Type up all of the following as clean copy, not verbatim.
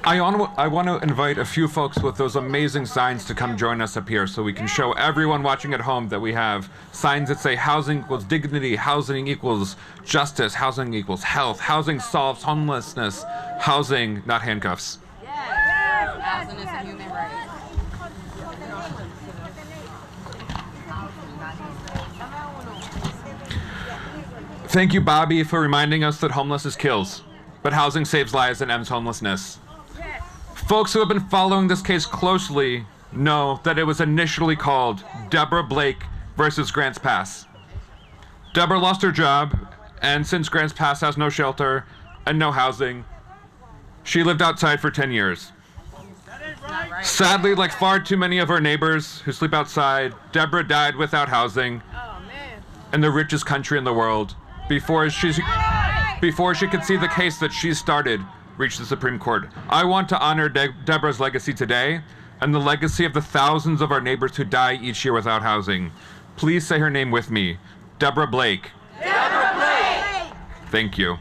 I want to invite a few folks with those amazing signs to come join us up here so we can show everyone watching at home that we have signs that say housing equals dignity, housing equals justice, housing equals health, housing solves homelessness, housing, not handcuffs. Yes. Housing is a human right. Thank you, Bobby, for reminding us that homelessness kills, but housing saves lives and ends homelessness. Folks who have been following this case closely know that it was initially called Deborah Blake versus Grants Pass. Deborah lost her job, and since Grants Pass has no shelter and no housing, she lived outside for 10 years. Sadly, like far too many of her neighbors who sleep outside, Deborah died without housing in the richest country in the world before she could see the case that she started reach the Supreme Court. I want to honor Deborah's legacy today and the legacy of the thousands of our neighbors who die each year without housing. Please say her name with me. Deborah Blake. Deborah Blake! Thank you.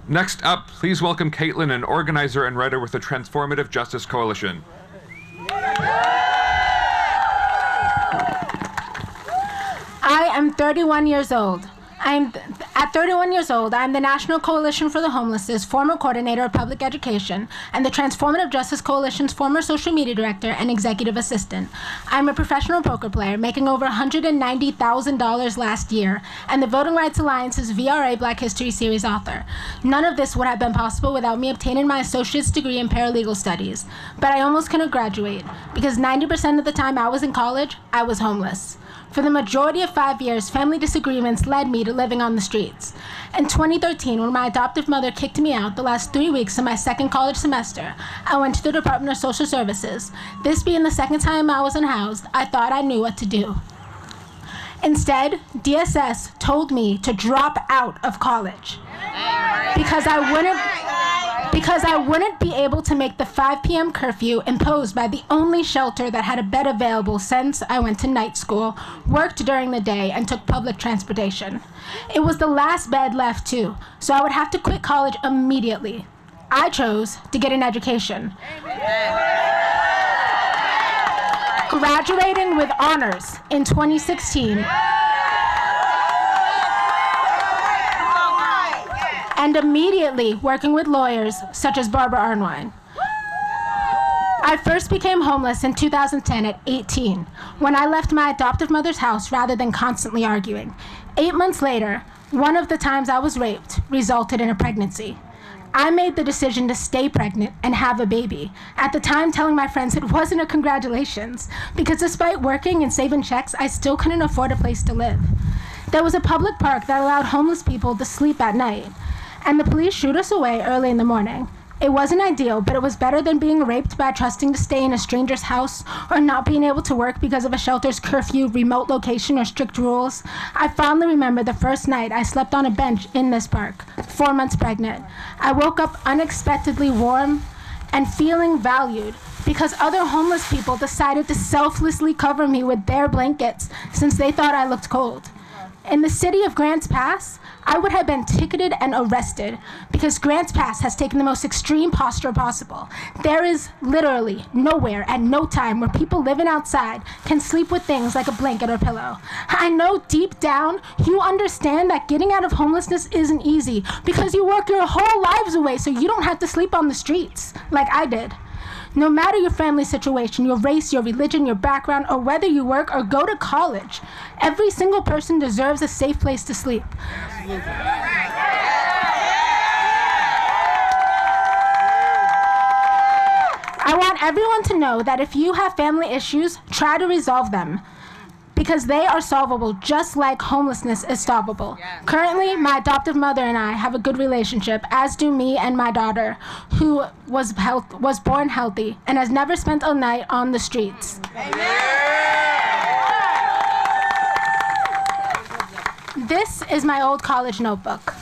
Next up, please welcome Caitlin, an organizer and writer with the Transformative Justice Coalition. I am 31 years old. At 31 years old, I am the National Coalition for the Homeless's former coordinator of public education and the Transformative Justice Coalition's former social media director and executive assistant. I'm a professional poker player making over $190,000 last year and the Voting Rights Alliance's VRA Black History Series author. None of this would have been possible without me obtaining my associate's degree in paralegal studies. But I almost couldn't graduate because 90% of the time I was in college, I was homeless. For the majority of 5 years, family disagreements led me to living on the streets. In 2013, when my adoptive mother kicked me out the last 3 weeks of my second college semester, I went to the Department of Social Services. This being the second time I was unhoused, I thought I knew what to do. Instead, DSS told me to drop out of college because I wouldn't be able to make the 5 p.m. curfew imposed by the only shelter that had a bed available since I went to night school, worked during the day, and took public transportation. It was the last bed left too, so I would have to quit college immediately. I chose to get an education. Graduating with honors in 2016. And immediately working with lawyers such as Barbara Arnwine. I first became homeless in 2010 at 18, when I left my adoptive mother's house rather than constantly arguing. 8 months later, one of the times I was raped resulted in a pregnancy. I made the decision to stay pregnant and have a baby, at the time telling my friends it wasn't a congratulations, because despite working and saving checks, I still couldn't afford a place to live. There was a public park that allowed homeless people to sleep at night, and the police shooed us away early in the morning. It wasn't ideal, but it was better than being raped by trusting to stay in a stranger's house or not being able to work because of a shelter's curfew, remote location, or strict rules. I fondly remember the first night I slept on a bench in this park, 4 months pregnant. I woke up unexpectedly warm and feeling valued because other homeless people decided to selflessly cover me with their blankets since they thought I looked cold. In the city of Grants Pass, I would have been ticketed and arrested because Grants Pass has taken the most extreme posture possible. There is literally nowhere at no time where people living outside can sleep with things like a blanket or pillow. I know deep down you understand that getting out of homelessness isn't easy because you work your whole lives away so you don't have to sleep on the streets like I did. No matter your family situation, your race, your religion, your background, or whether you work or go to college, every single person deserves a safe place to sleep. I want everyone to know that if you have family issues, try to resolve them, because they are solvable just like homelessness is solvable. Currently, my adoptive mother and I have a good relationship, as do me and my daughter, who was born healthy and has never spent a night on the streets. This is my old college notebook.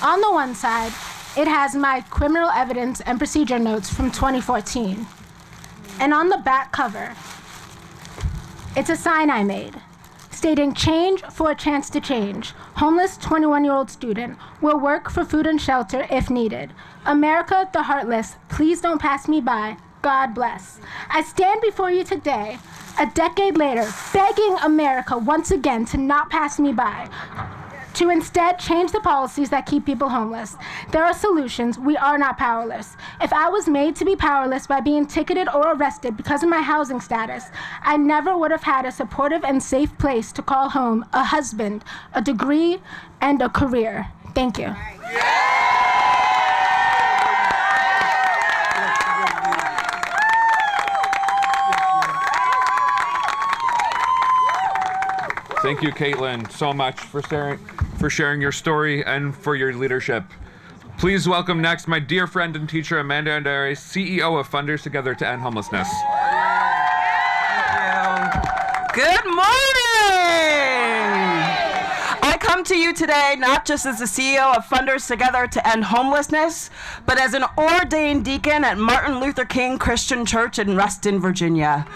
On the one side, it has my criminal evidence and procedure notes from 2014. And on the back cover, it's a sign I made stating change for a chance to change. Homeless 21-year-old student will work for food and shelter if needed. America the heartless, please don't pass me by. God bless. I stand before you today, a decade later, begging America once again to not pass me by, to instead change the policies that keep people homeless. There are solutions. We are not powerless. If I was made to be powerless by being ticketed or arrested because of my housing status, I never would have had a supportive and safe place to call home, a husband, a degree, and a career. Thank you. Thank you, Caitlin, so much for sharing your story and for your leadership. Please welcome next my dear friend and teacher, Amanda Andare, CEO of Funders Together to End Homelessness. Good morning! I come to you today not just as the CEO of Funders Together to End Homelessness, but as an ordained deacon at Martin Luther King Christian Church in Reston, Virginia.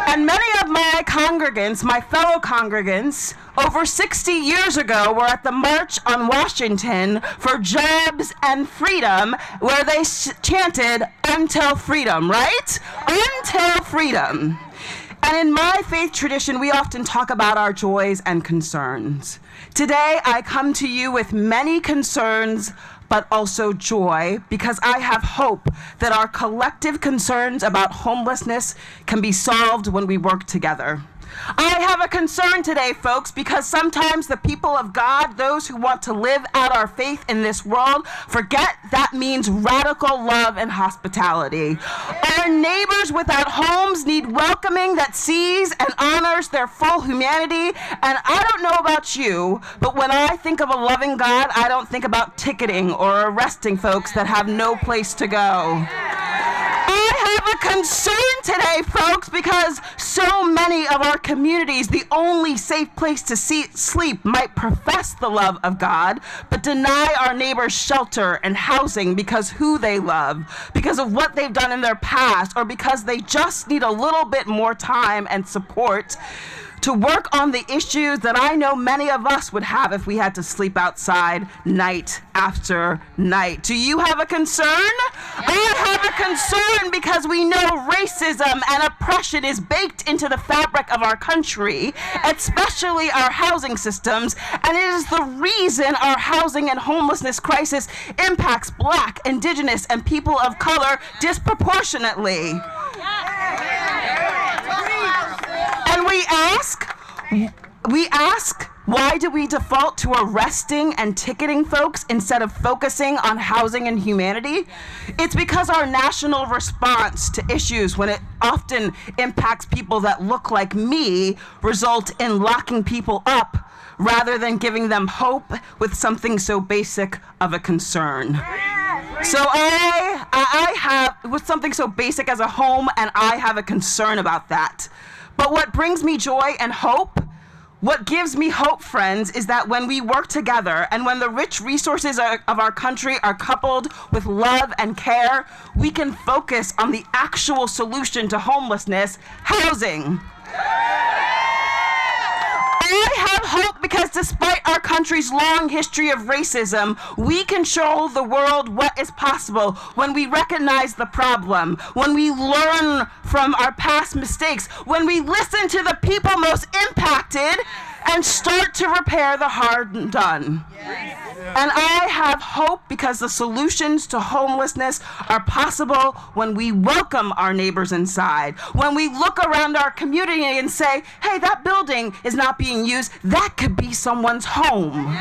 And many of my congregants, my fellow congregants, over 60 years ago were at the March on Washington for Jobs and Freedom, where they chanted, "Until freedom," right? Until freedom. And in my faith tradition, we often talk about our joys and concerns. Today, I come to you with many concerns, but also joy, because I have hope that our collective concerns about homelessness can be solved when we work together. I have a concern today, folks, because sometimes the people of God, those who want to live out our faith in this world, forget that means radical love and hospitality. Our neighbors without homes need welcoming that sees and honors their full humanity. And I don't know about you, but when I think of a loving God, I don't think about ticketing or arresting folks that have no place to go. I have a concern today, folks, because so many of our communities, the only safe place to sleep, might profess the love of God, but deny our neighbors shelter and housing because who they love, because of what they've done in their past, or because they just need a little bit more time and support to work on the issues that I know many of us would have if we had to sleep outside night after night. Do you have a concern? I have a concern because we know racism and oppression is baked into the fabric of our country, especially our housing systems, and it is the reason our housing and homelessness crisis impacts Black, Indigenous, and people of color disproportionately. And we ask, why do we default to arresting and ticketing folks instead of focusing on housing and humanity? It's because our national response to issues, when it often impacts people that look like me, result in locking people up rather than giving them hope with something so basic of a concern. So I have, with something so basic as a home, and I have a concern about that. But what brings me joy and hope, what gives me hope, friends, is that when we work together and when the rich resources of our country are coupled with love and care, we can focus on the actual solution to homelessness, housing. I have hope because despite our country's long history of racism, we can show the world what is possible when we recognize the problem, when we learn from our past mistakes, when we listen to the people most impacted and start to repair the hard done. And I have hope because the solutions to homelessness are possible when we welcome our neighbors inside, when we look around our community and say, hey, that building is not being used, that could be someone's home.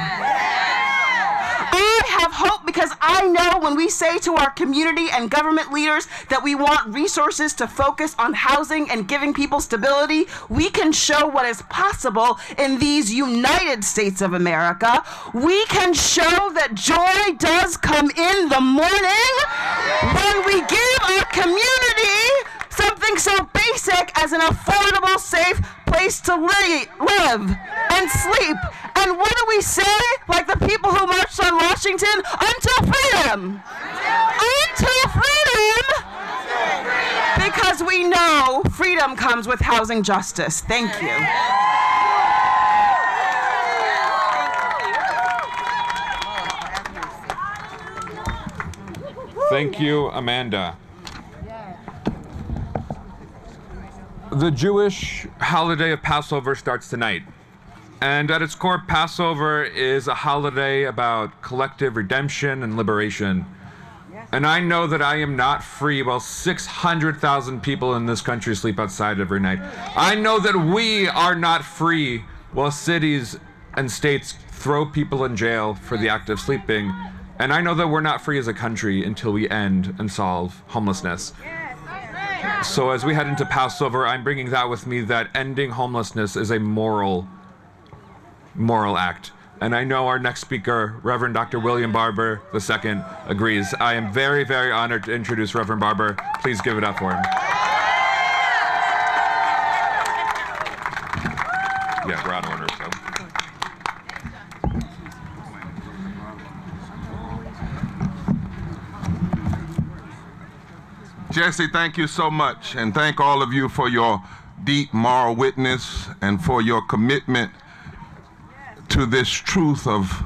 I have hope because I know when we say to our community and government leaders that we want resources to focus on housing and giving people stability, we can show what is possible in these United States of America. We can show that joy does come in the morning when we give our community something so basic as an affordable, safe place to live and sleep. And what do we say, like the people who marched on Washington? Until freedom! Until freedom! Because we know freedom comes with housing justice. Thank you. Thank you, Amanda. The Jewish holiday of Passover starts tonight. And at its core, Passover is a holiday about collective redemption and liberation. And I know that I am not free while 600,000 people in this country sleep outside every night. I know that we are not free while cities and states throw people in jail for the act of sleeping. And I know that we're not free as a country until we end and solve homelessness. So as we head into Passover, I'm bringing that with me, that ending homelessness is a moral act. And I know our next speaker, Reverend Dr. William Barber II, agrees. I am very, very honored to introduce Reverend Barber. Please give it up for him. Yeah, we're out of order, so. Jesse, thank you so much, and thank all of you for your deep moral witness and for your commitment to this truth of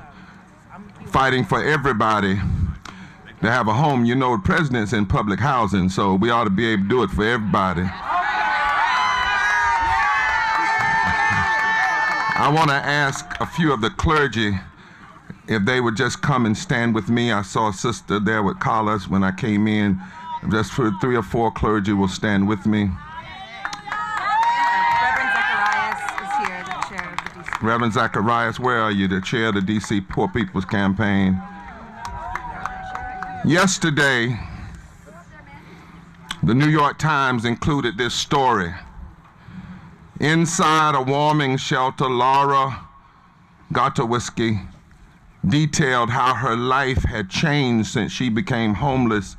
fighting for everybody to have a home. You know, the president's in public housing, so we ought to be able to do it for everybody. I want to ask a few of the clergy if they would just come and stand with me. I saw a sister there with collars when I came in. Just for 3 or 4 clergy will stand with me. Reverend Zacharias, where are you? The chair of the D.C. Poor People's Campaign. Yesterday, the New York Times included this story. Inside a warming shelter, Laura Gotowiski detailed how her life had changed since she became homeless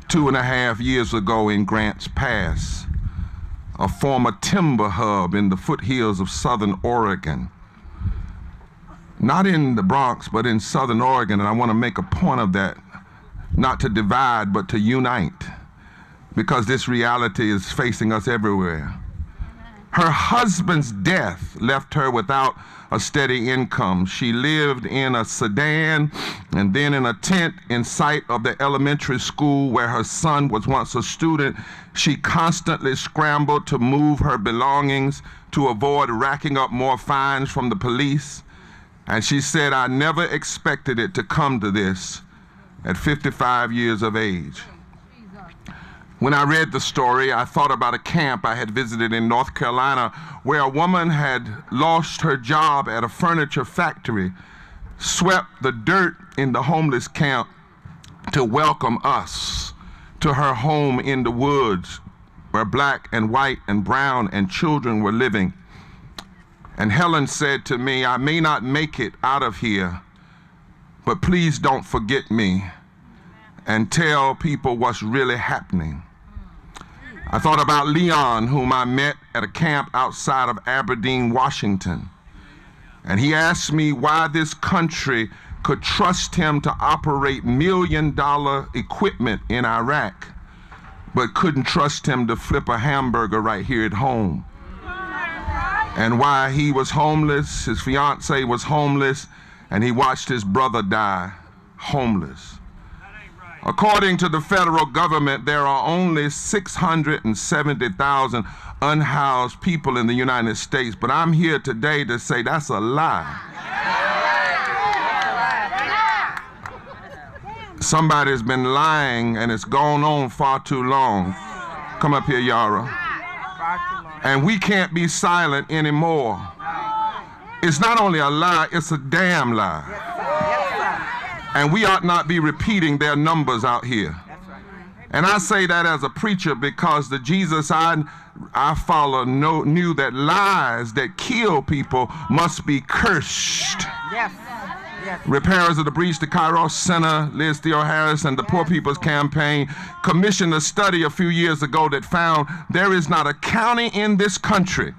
2.5 years ago in Grants Pass, a former timber hub in the foothills of southern Oregon. Not in the Bronx, but in southern Oregon, and I want to make a point of that, not to divide, but to unite, because this reality is facing us everywhere. Her husband's death left her without a steady income. She lived in a sedan and then in a tent in sight of the elementary school where her son was once a student. She constantly scrambled to move her belongings to avoid racking up more fines from the police. And she said, "I never expected it to come to this at 55 years of age." When I read the story, I thought about a camp I had visited in North Carolina where a woman had lost her job at a furniture factory, swept the dirt in the homeless camp to welcome us to her home in the woods where black and white and brown and children were living. And Helen said to me, "I may not make it out of here, but please don't forget me and tell people what's really happening." I thought about Leon, whom I met at a camp outside of Aberdeen, Washington. And he asked me why this country could trust him to operate $1 million equipment in Iraq, but couldn't trust him to flip a hamburger right here at home. And why he was homeless, his fiance was homeless, and he watched his brother die homeless. According to the federal government, there are only 670,000 unhoused people in the United States, but I'm here today to say that's a lie. Somebody's been lying, and it's gone on far too long. Come up here, Yara. And we can't be silent anymore. It's not only a lie, it's a damn lie. And we ought not be repeating their numbers out here. And I say that as a preacher because the Jesus I follow knew that lies that kill people must be cursed. Yes. Repairers of the Breach, the Kairos Center, Liz Theo Harris, and the Poor People's Campaign commissioned a study a few years ago that found there is not a county in this country,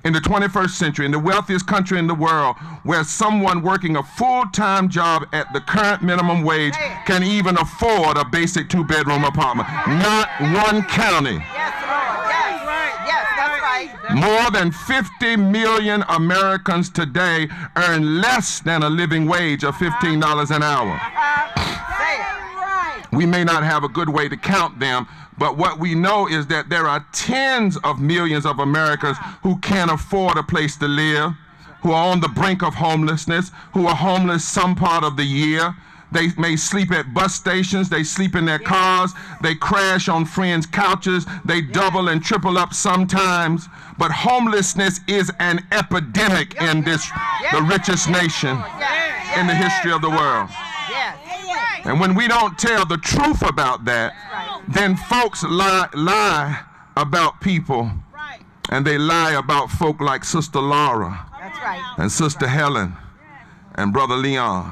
in the 21st century, in the wealthiest country in the world, where someone working a full-time job at the current minimum wage can even afford a basic 2-bedroom apartment. Not one county. Yes, that's right. More than 50 million Americans today earn less than a living wage of $15 an hour. We may not have a good way to count them, but what we know is that there are tens of millions of Americans who can't afford a place to live, who are on the brink of homelessness, who are homeless some part of the year. They may sleep at bus stations, they sleep in their cars, they crash on friends' couches, they double and triple up sometimes. But homelessness is an epidemic in this, the richest nation in the history of the world. And when we don't tell the truth about that, then folks lie about people, and they lie about folk like Sister Laura and Sister Helen and Brother Leon.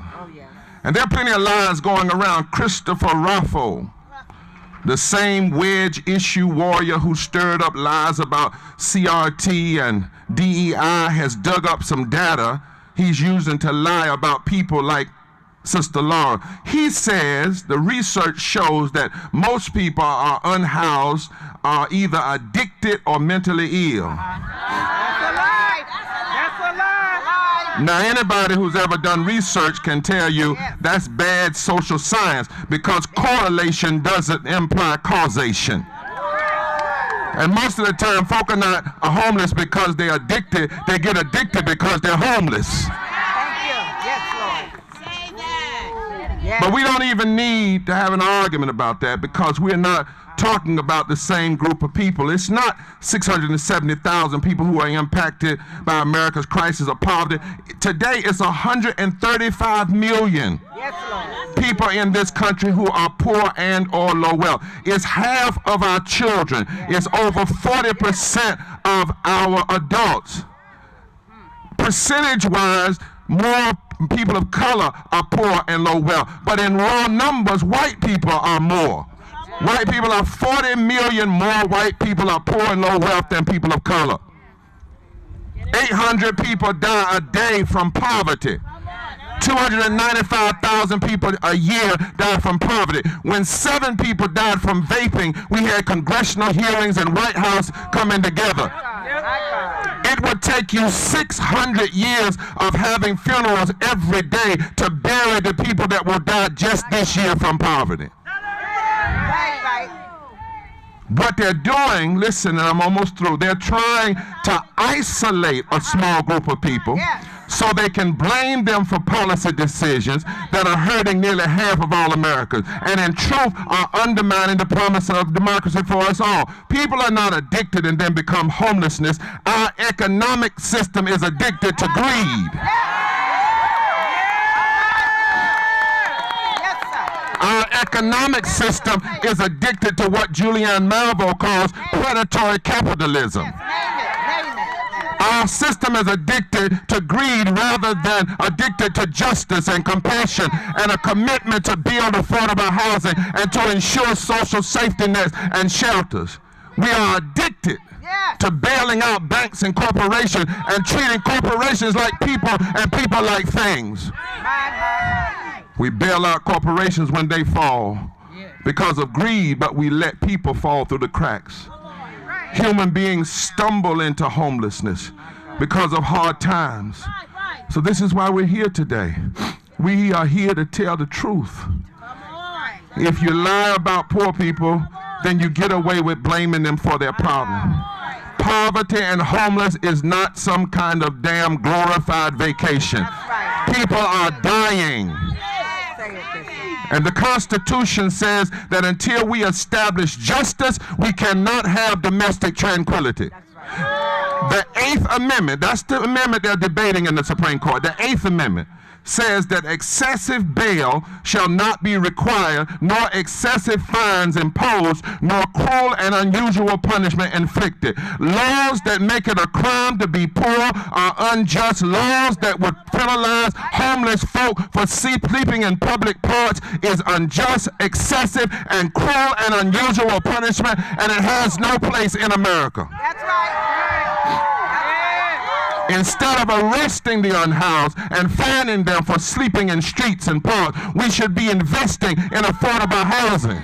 And there are plenty of lies going around. Christopher Raffo, the same wedge issue warrior who stirred up lies about CRT and DEI, has dug up some data he's using to lie about people like Sister Laura. He says the research shows that most people are unhoused, are either addicted or mentally ill. Now, anybody who's ever done research can tell you that's bad social science, because correlation doesn't imply causation. And most of the time, folk are not homeless because they're addicted. They get addicted because they're homeless. But we don't even need to have an argument about that, because we're not talking about the same group of people. It's not 670,000 people who are impacted by America's crisis of poverty. Today, it's 135 million people in this country who are poor and or low wealth. It's half of our children. It's over 40% of our adults. Percentage-wise, more people of color are poor and low wealth. But in raw numbers, white people are more. White people are 40 million more white people are poor and low wealth than people of color. 800 people die a day from poverty. 295,000 people a year die from poverty. When 7 people died from vaping, we had congressional hearings and White House coming together. It would take you 600 years of having funerals every day to bury the people that will die just this year from poverty. What they're doing, listen, and I'm almost through, they're trying to isolate a small group of people so they can blame them for policy decisions that are hurting nearly half of all Americans, and in truth are undermining the promise of democracy for us all. People are not addicted and then become homelessness. Our economic system is addicted to greed. Our economic system is addicted to what Julianne Malveaux calls predatory capitalism. Our system is addicted to greed rather than addicted to justice and compassion and a commitment to build affordable housing and to ensure social safety nets and shelters. We are addicted to bailing out banks and corporations and treating corporations like people and people like things. We bail out corporations when they fall because of greed, but we let people fall through the cracks. Human beings stumble into homelessness because of hard times. So this is why we're here today. We are here to tell the truth. If you lie about poor people, then you get away with blaming them for their problem. Poverty and homeless is not some kind of damn glorified vacation. People are dying. And the Constitution says that until we establish justice, we cannot have domestic tranquility. The 8th Amendment, that's the amendment they're debating in the Supreme Court, the 8th Amendment says that excessive bail shall not be required, nor excessive fines imposed, nor cruel and unusual punishment inflicted. Laws that make it a crime to be poor are unjust. Laws that would penalize homeless folk for sleeping in public parks is unjust, excessive, and cruel and unusual punishment, and it has no place in America. That's right. Instead of arresting the unhoused and fining them for sleeping in streets and parks, we should be investing in affordable housing.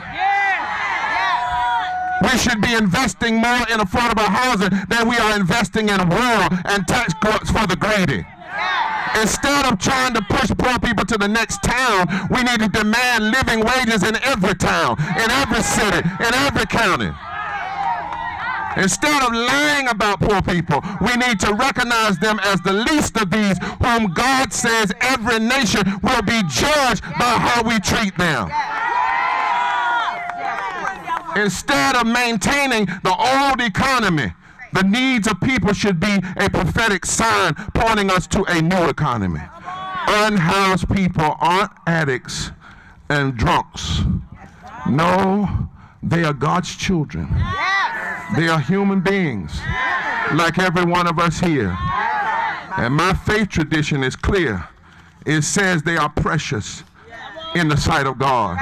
We should be investing more in affordable housing than we are investing in war and tax cuts for the greedy. Instead of trying to push poor people to the next town, we need to demand living wages in every town, in every city, in every county. Instead of lying about poor people, we need to recognize them as the least of these, whom God says every nation will be judged by how we treat them. Instead of maintaining the old economy, the needs of people should be a prophetic sign pointing us to a new economy. Unhoused people aren't addicts and drunks. No, they are God's children. They are human beings, like every one of us here. And my faith tradition is clear. It says they are precious in the sight of God.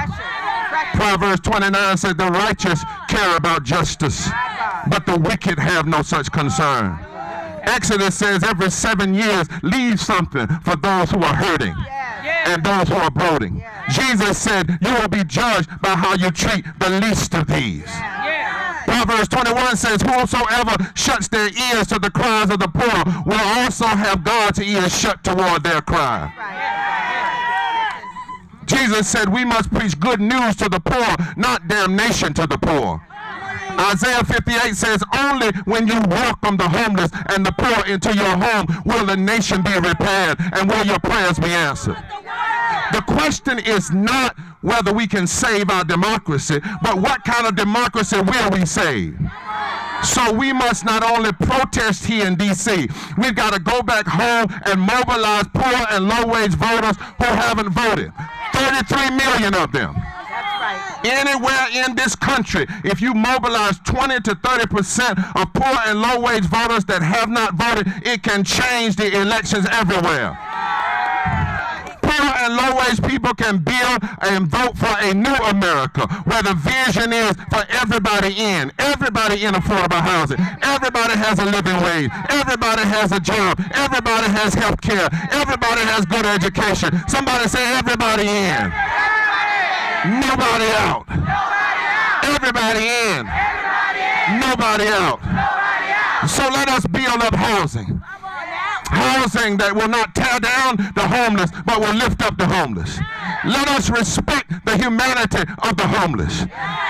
Proverbs 29 says the righteous care about justice, but the wicked have no such concern. Exodus says every 7 years leave something for those who are hurting and those who are brooding. Jesus said you will be judged by how you treat the least of these. Proverbs 21 says whosoever shuts their ears to the cries of the poor will also have God's ears shut toward their cry. Jesus said we must preach good news to the poor, not damnation to the poor. Isaiah 58 says only when you welcome the homeless and the poor into your home will the nation be repaired and will your prayers be answered. The question is not whether we can save our democracy, but what kind of democracy will we save? So we must not only protest here in D.C., we've got to go back home and mobilize poor and low-wage voters who haven't voted. 33 million of them. Anywhere in this country, if you mobilize 20 to 30% of poor and low-wage voters that have not voted, it can change the elections everywhere. Poor and low-wage people can build and vote for a new America where the vision is for everybody in affordable housing. Everybody has a living wage. Everybody has a job. Everybody has health care. Everybody has good education. Somebody say everybody in. Nobody out. Everybody in. Nobody out. So let us build up housing. Housing that will not tear down the homeless, but will lift up the homeless. Let us respect the humanity of the homeless,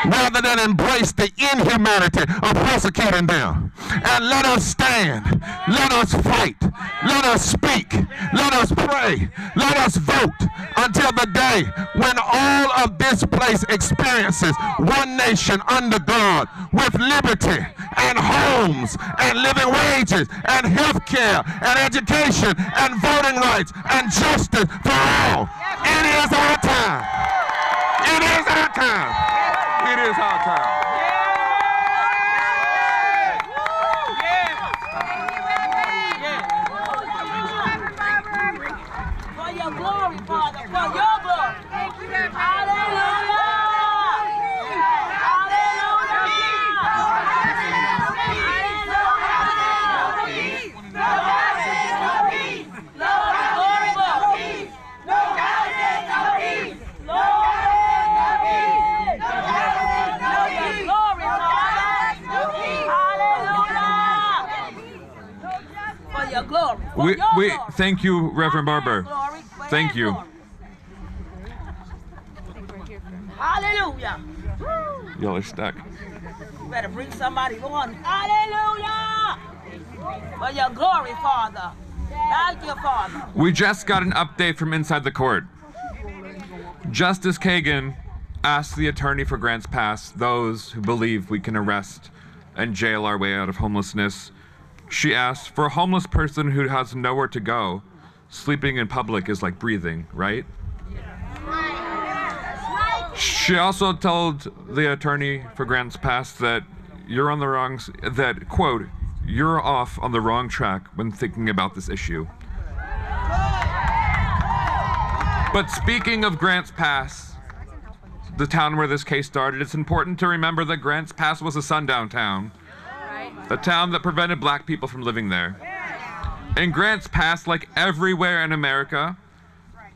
rather than embrace the inhumanity of persecuting them. And let us stand, let us fight, let us speak, let us pray, let us vote until the day when all of this place experiences one nation under God with liberty and homes and living wages and health care and education and voting rights and justice for all. It is our time. It is our time. It is our time. For your glory, Father, for your glory. Hallelujah. We thank you, Reverend Barber. Thank you. Hallelujah. Y'all are stuck. You better bring somebody on. Hallelujah. For your glory, Father. Thank you, Father. We just got an update from inside the court. Justice Kagan asked the attorney for Grants Pass, those who believe we can arrest and jail our way out of homelessness. She asked, for a homeless person who has nowhere to go, sleeping in public is like breathing, right? She also told the attorney for Grants Pass that you're on the wrong, that, quote, you're off on the wrong track when thinking about this issue. But speaking of Grants Pass, the town where this case started, it's important to remember that Grants Pass was a sundown town. A town that prevented black people from living there. In Grants Pass, like everywhere in America,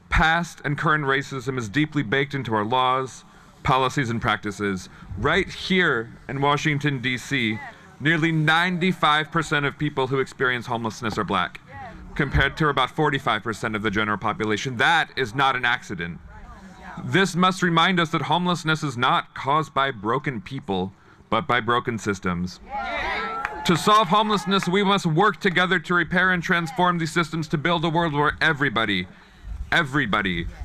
past and current racism is deeply baked into our laws, policies, and practices. Right here in Washington, D.C., nearly 95% of people who experience homelessness are black. compared to about 45% of the general population. That is not an accident. This must remind us that homelessness is not caused by broken people, but by broken systems. To solve homelessness, we must work together to repair and transform these systems to build a world where everybody,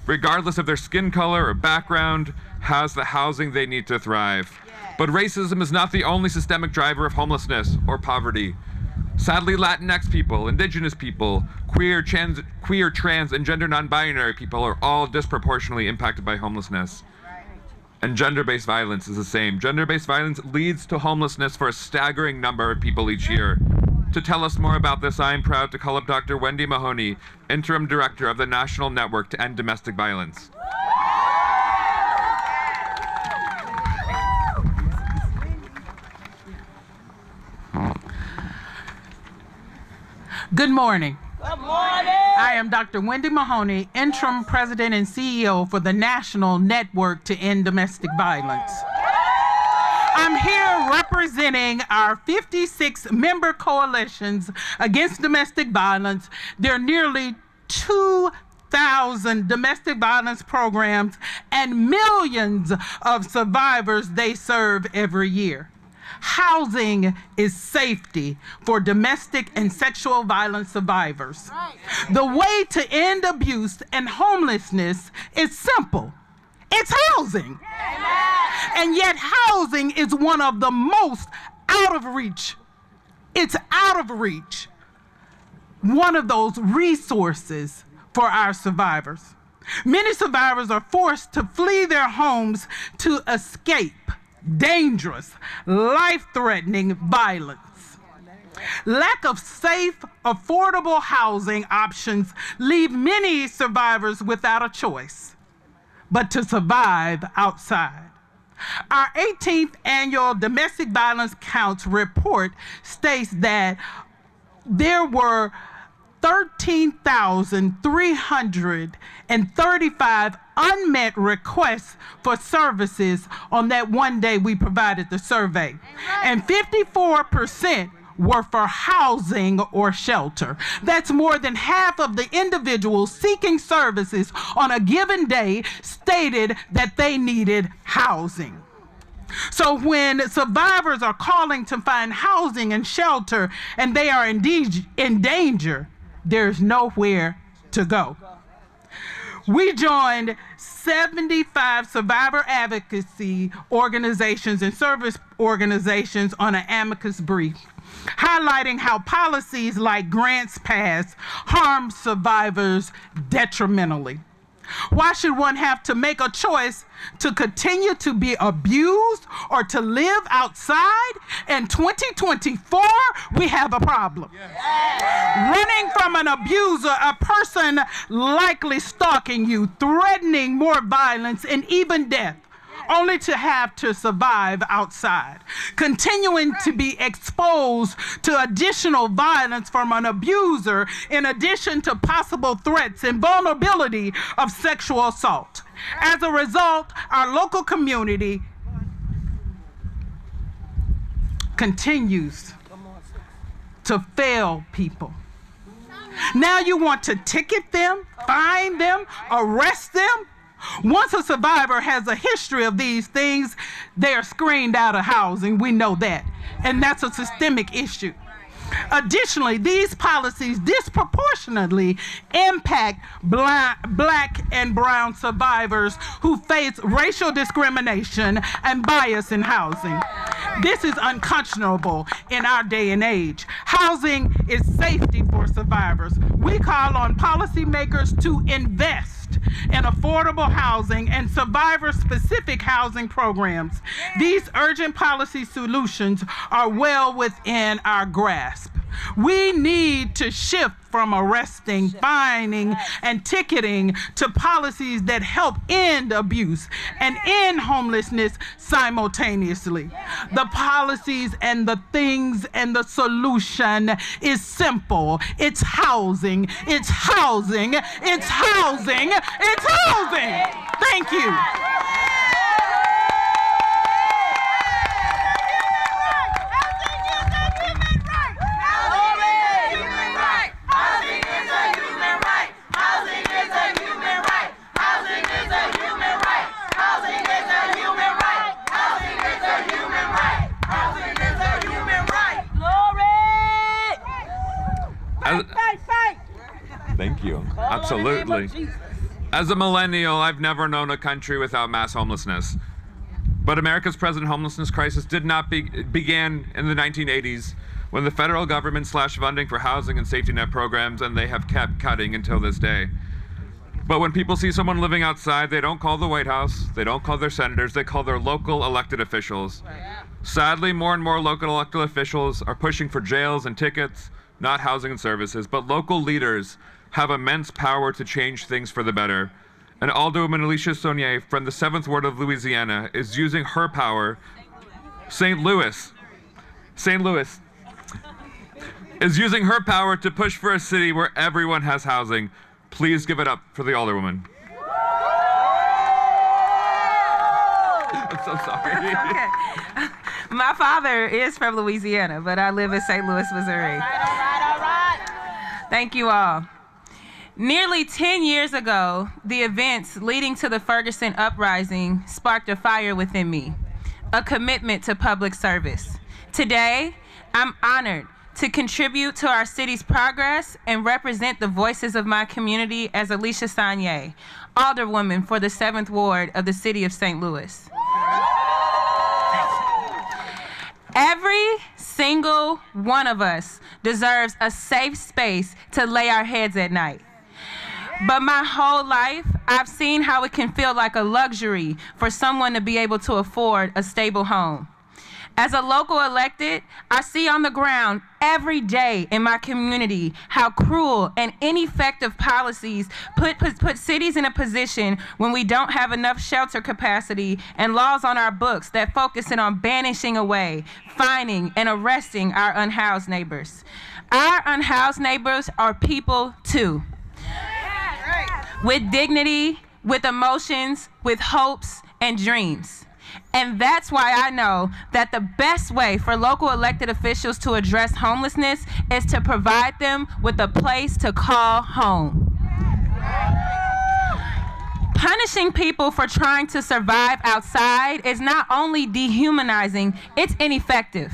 regardless of their skin color or background, has the housing they need to thrive. But racism is not the only systemic driver of homelessness or poverty. Sadly, Latinx people, indigenous people, queer, trans, and gender non-binary people are all disproportionately impacted by homelessness. And gender-based violence is the same. Gender-based violence leads to homelessness for a staggering number of people each year. To tell us more about this, I am proud to call up Dr. Wendy Mahoney, Interim Director of the National Network to End Domestic Violence. Good morning. Good morning. I am Dr. Wendy Mahoney, Interim President and CEO for the National Network to End Domestic Violence. I'm here representing our 56 member coalitions against domestic violence. There are nearly 2,000 domestic violence programs and millions of survivors they serve every year. Housing is safety for domestic and sexual violence survivors. The way to end abuse and homelessness is simple. It's housing. And yet housing is one of the most out of reach. It's out of reach. One of those resources for our survivors. Many survivors are forced to flee their homes to escape dangerous, life-threatening violence. Lack of safe, affordable housing options leave many survivors without a choice but to survive outside. Our 18th annual Domestic Violence Counts report states that there were 13,335 unmet requests for services on that one day we provided the survey. And 54% were for housing or shelter. That's more than half of the individuals seeking services on a given day stated that they needed housing. So when survivors are calling to find housing and shelter and they are in danger, there's nowhere to go. We joined 75 survivor advocacy organizations and service organizations on an amicus brief, highlighting how policies like grants passed harm survivors detrimentally. Why should one have to make a choice to continue to be abused or to live outside? In 2024, we have a problem. Running from an abuser, a person likely stalking you, threatening more violence and even death, only to have to survive outside. Continuing to be exposed to additional violence from an abuser in addition to possible threats and vulnerability of sexual assault. As a result, our local community continues to fail people. Now you want to ticket them, fine them, arrest them? Once a survivor has a history of these things, they are screened out of housing. We know that. And that's a systemic issue. Additionally, these policies disproportionately impact Black and brown survivors who face racial discrimination and bias in housing. This is unconscionable in our day and age. Housing is safety for survivors. We call on policymakers to invest in affordable housing and survivor-specific housing programs. These urgent policy solutions are well within our grasp. We need to shift from arresting, fining, and ticketing to policies that help end abuse and end homelessness simultaneously. The policies and the things and the solution is simple. It's housing. It's housing. It's housing. It's housing. Thank you. Housing is Absolutely. As a millennial, I've never known a country without mass homelessness. But America's present homelessness crisis did not began in the 1980s when the federal government slashed funding for housing and safety net programs, and they have kept cutting until this day. But when people see someone living outside, they don't call the White House, they don't call their senators, they call their local elected officials. Sadly, more and more local elected officials are pushing for jails and tickets, not housing and services, but local leaders have immense power to change things for the better. And Alderwoman Alicia Saunier from the 7th Ward of Louisiana is using her power. St. Louis is using her power to push for a city where everyone has housing. Please give it up for the Alderwoman. I'm so sorry. Okay. My father is from Louisiana, but I live in St. Louis, Missouri. All right. Thank you all. Nearly 10 years ago, the events leading to the Ferguson uprising sparked a fire within me, a commitment to public service. Today, I'm honored to contribute to our city's progress and represent the voices of my community as Alicia Saunier, Alderwoman for the 7th Ward of the City of St. Louis. Every single one of us deserves a safe space to lay our heads at night. But my whole life, I've seen how it can feel like a luxury for someone to be able to afford a stable home. As a local elected, I see on the ground every day in my community how cruel and ineffective policies put cities in a position when we don't have enough shelter capacity and laws on our books that focus in on banishing away, fining, and arresting our unhoused neighbors. Our unhoused neighbors are people too. With dignity, with emotions, with hopes and dreams. And that's why I know that the best way for local elected officials to address homelessness is to provide them with a place to call home. Punishing people for trying to survive outside is not only dehumanizing, it's ineffective.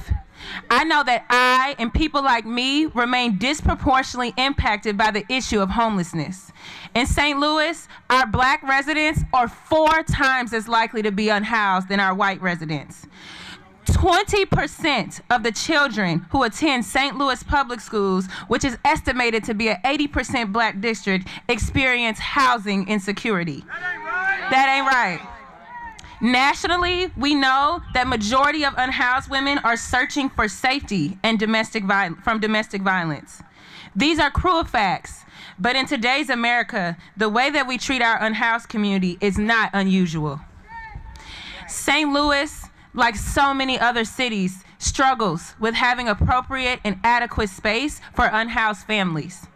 I know that I and people like me remain disproportionately impacted by the issue of homelessness. In St. Louis, our Black residents are 4 times as likely to be unhoused than our white residents. 20% of the children who attend St. Louis public schools, which is estimated to be an 80% Black district, experience housing insecurity. That ain't right. Nationally, we know that majority of unhoused women are searching for safety and from domestic violence. These are cruel facts, but in today's America, the way that we treat our unhoused community is not unusual. St. Louis, like so many other cities, struggles with having appropriate and adequate space for unhoused families.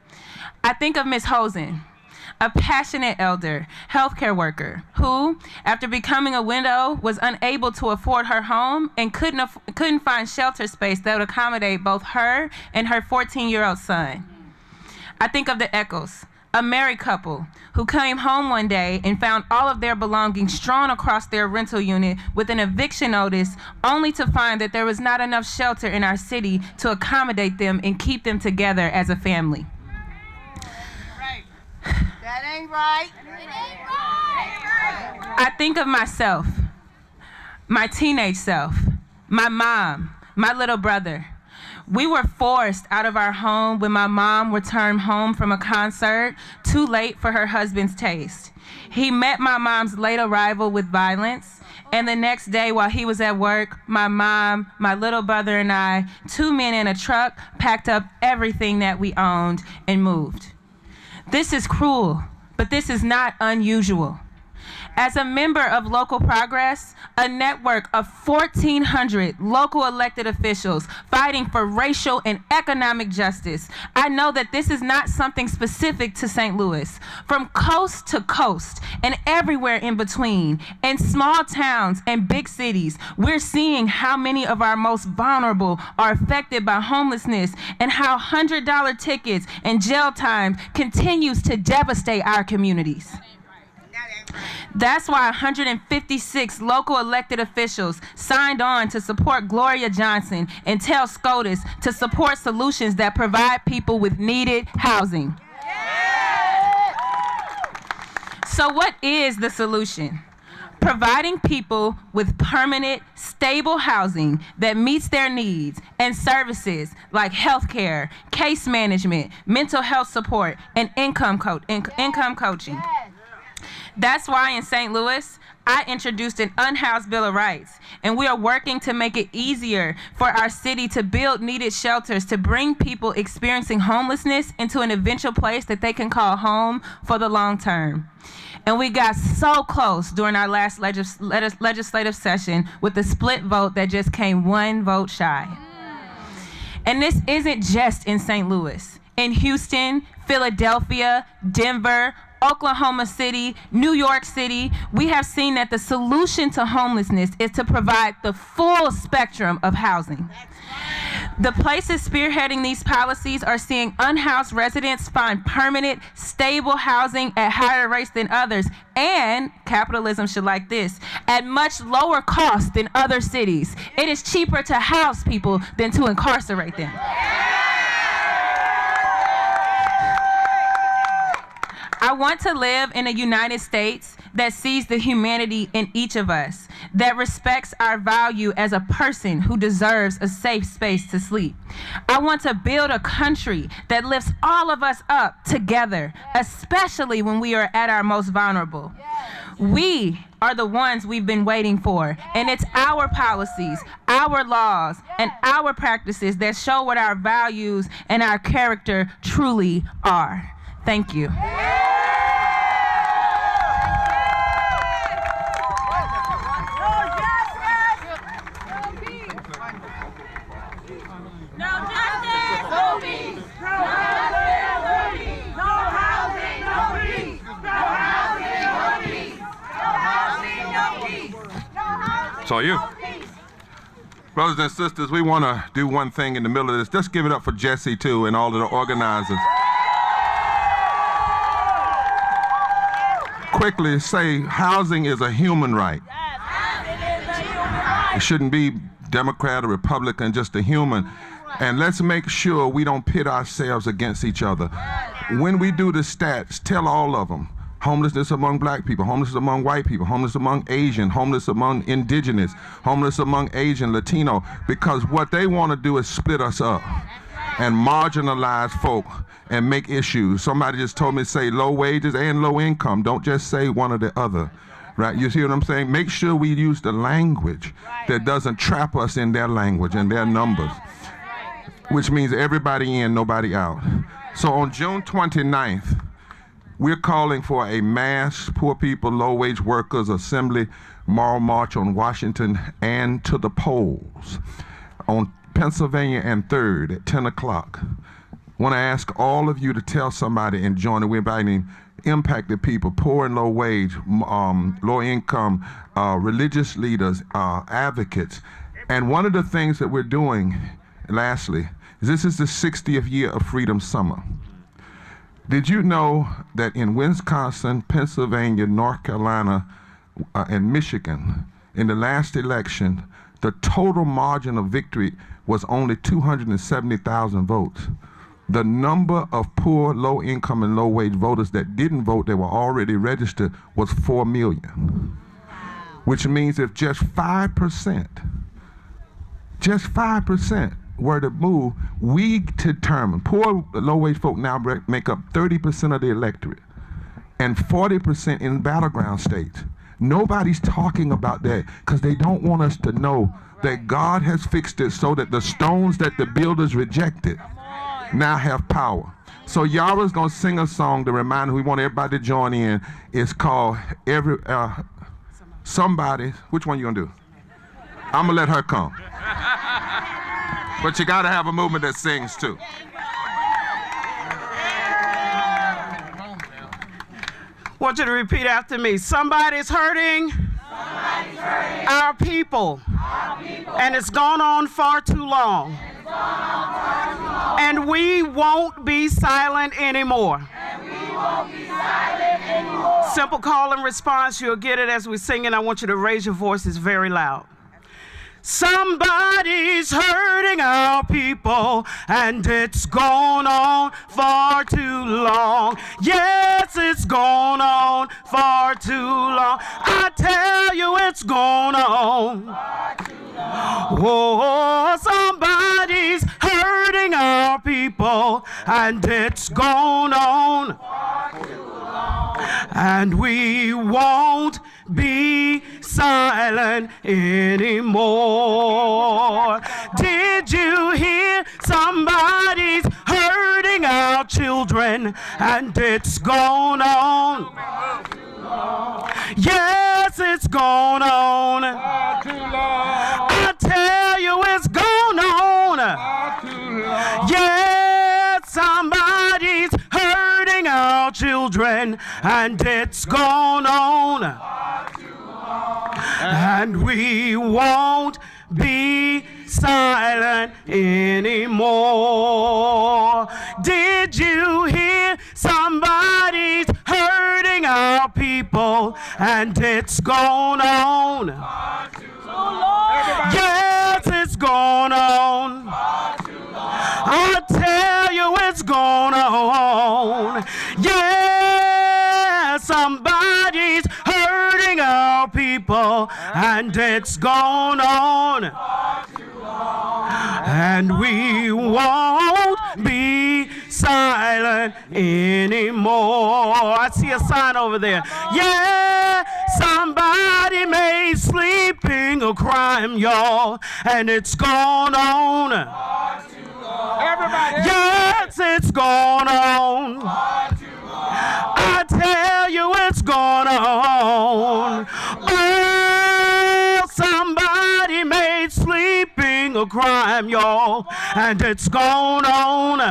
I think of Ms. Hosen, a passionate elder, healthcare worker, who, after becoming a widow, was unable to afford her home and couldn't find shelter space that would accommodate both her and her 14-year-old son. I think of the Echoes, a married couple who came home one day and found all of their belongings strewn across their rental unit with an eviction notice, only to find that there was not enough shelter in our city to accommodate them and keep them together as a family. That ain't right. I think of myself, my teenage self, my mom, my little brother. We were forced out of our home when my mom returned home from a concert too late for her husband's taste. He met my mom's late arrival with violence, and the next day while he was at work, my mom, my little brother, and I, 2 men in a truck, packed up everything that we owned and moved. This is cruel, but this is not unusual. As a member of Local Progress, a network of 1,400 local elected officials fighting for racial and economic justice, I know that this is not something specific to St. Louis. From coast to coast and everywhere in between, in small towns and big cities, we're seeing how many of our most vulnerable are affected by homelessness and how $100 tickets and jail time continues to devastate our communities. That's why 156 local elected officials signed on to support Gloria Johnson and tell SCOTUS to support solutions that provide people with needed housing. So what is the solution? Providing people with permanent, stable housing that meets their needs and services like healthcare, case management, mental health support, and income coaching. That's why in St. Louis, I introduced an unhoused Bill of Rights, and we are working to make it easier for our city to build needed shelters to bring people experiencing homelessness into an eventual place that they can call home for the long term. And we got so close during our last legislative session with the split vote that just came 1 vote shy. And this isn't just in St. Louis. In Houston, Philadelphia, Denver, Oklahoma City, New York City, we have seen that the solution to homelessness is to provide the full spectrum of housing. The places spearheading these policies are seeing unhoused residents find permanent, stable housing at higher rates than others, and capitalism should like this, at much lower cost than other cities. It is cheaper to house people than to incarcerate them. I want to live in a United States that sees the humanity in each of us, that respects our value as a person who deserves a safe space to sleep. I want to build a country that lifts all of us up together, especially when we are at our most vulnerable. We are the ones we've been waiting for, and it's our policies, our laws, and our practices that show what our values and our character truly are. Thank you. It's all you. Brothers and sisters, we want to do one thing in the middle of this. Just give it up for Jesse, too, and all of the organizers. Quickly say, housing is a human right. It shouldn't be Democrat or Republican, just a human. And let's make sure we don't pit ourselves against each other. When we do the stats, tell all of them. Homelessness among black people, homelessness among white people, homeless among Asian, homeless among indigenous, homeless among Asian, Latino, because what they want to do is split us up and marginalize folk and make issues. Somebody just told me to say low wages and low income. Don't just say one or the other, right? You see what I'm saying? Make sure we use the language that doesn't trap us in their language and their numbers, which means everybody in, nobody out. So on June 29th, we're calling for a mass poor people, low-wage workers assembly, moral march on Washington and to the polls on Pennsylvania and 3rd at 10 o'clock. Want to ask all of you to tell somebody and join it. We're inviting impacted people, poor and low wage, low income, religious leaders, advocates. And one of the things that we're doing, lastly, is this is the 60th year of Freedom Summer. Did you know that in Wisconsin, Pennsylvania, North Carolina, and Michigan, in the last election, the total margin of victory was only 270,000 votes? The number of poor, low income, and low wage voters that didn't vote, they were already registered, was 4 million. Which means if just 5% were to move, we determine, poor low-wage folk now make up 30% of the electorate and 40% in battleground states. Nobody's talking about that because they don't want us to know that God has fixed it so that the stones that the builders rejected now have power. So Yara's gonna sing a song to remind, we want everybody to join in. It's called Somebody, which one you gonna do? I'm gonna let her come. But you gotta have a movement that sings too. I want you to repeat after me. Somebody's hurting. Our people. And it's gone on far too long. And we won't be silent anymore. Simple call and response. You'll get it as we sing it. I want you to raise your voices very loud. Somebody's hurting our people, and it's gone on far too long. Yes, it's gone on far too long. I tell you, it's gone on far too long. Oh, somebody's hurting our people, and it's gone on far too long. And we won't be silent anymore. Did you hear? Somebody's hurting our children, and it's gone on. Yes, it's gone on. I tell you, it's gone on. Yes, somebody's hurting our children, and it's gone on. And we won't be silent anymore. Did you hear? Somebody's hurting our people, and it's gone on. Yes, it's gone on. I tell you, it's gone on. Yeah, somebody's hurting our people, and it's gone on. And we won't be silent anymore. I see a sign over there. Yeah, somebody made sleeping a crime, y'all, and it's gone on. Everybody. Yes, it's gone on. I tell you, it's gone on. Oh, somebody made sleeping a crime, y'all, and it's gone on.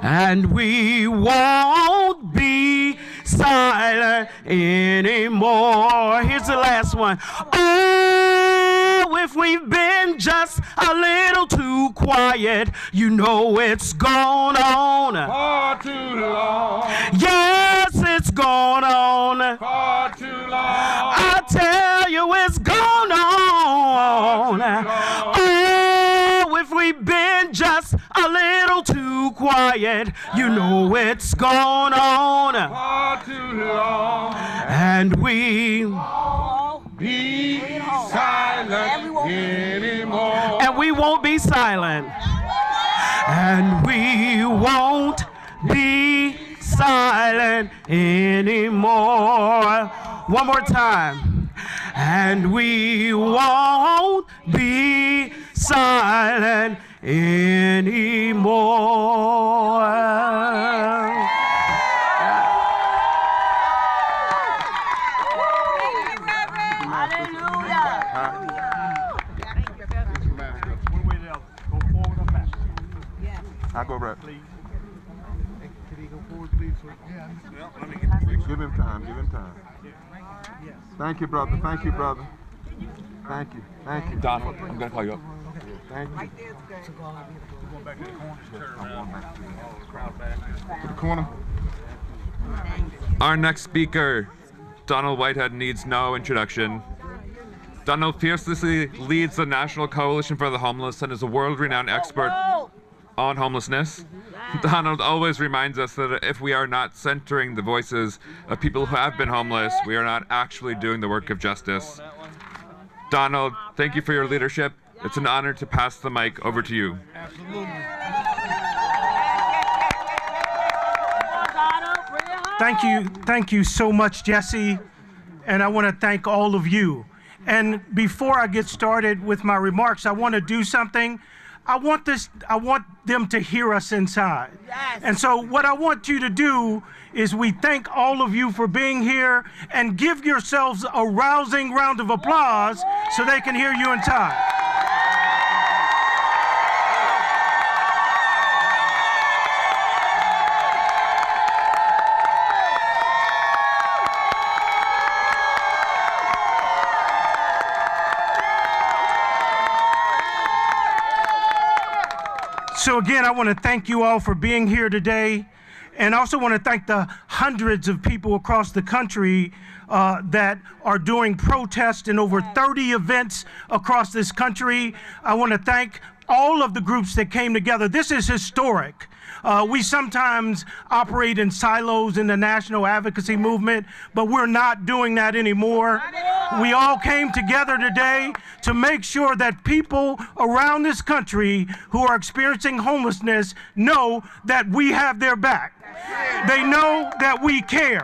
And we won't be silent anymore. Here's the last one. Oh, if we've been just a little too quiet, you know it's gone on. Far too long. Yes, it's gone on. Far too long. I tell you, it's gone on. Oh, if we've been just a little too quiet, you know it's gone on. Far too long. And we won't be silent anymore. And we won't be silent. And we won't be silent anymore. One more time. And we won't be silent anymore. I'll go right. Please. Can he go forward, please? Yeah. Give him time. Give him time. Yes. Thank you, brother. Thank you, brother. Thank you. Thank you. Donald, I'm going to call you up. Thank you. Going back to the corner. Turn around. Crowd back. To the corner. Our next speaker, Donald Whitehead, needs no introduction. Donald fiercely leads the National Coalition for the Homeless and is a world-renowned expert on homelessness. Donald always reminds us that if we are not centering the voices of people who have been homeless, we are not actually doing the work of justice. Donald, thank you for your leadership. It's an honor to pass the mic over to you. Absolutely. Thank you so much, Jesse. And I want to thank all of you. And before I get started with my remarks, I want to do something. I want them to hear us inside. Yes. And so what I want you to do is we thank all of you for being here and give yourselves a rousing round of applause so they can hear you inside. So again, I want to thank you all for being here today, and I also want to thank the hundreds of people across the country that are doing protests in over 30 events across this country. I want to thank all of the groups that came together. This is historic. We sometimes operate in silos in the national advocacy movement, but we're not doing that anymore. We all came together today to make sure that people around this country who are experiencing homelessness know that we have their back. They know that we care.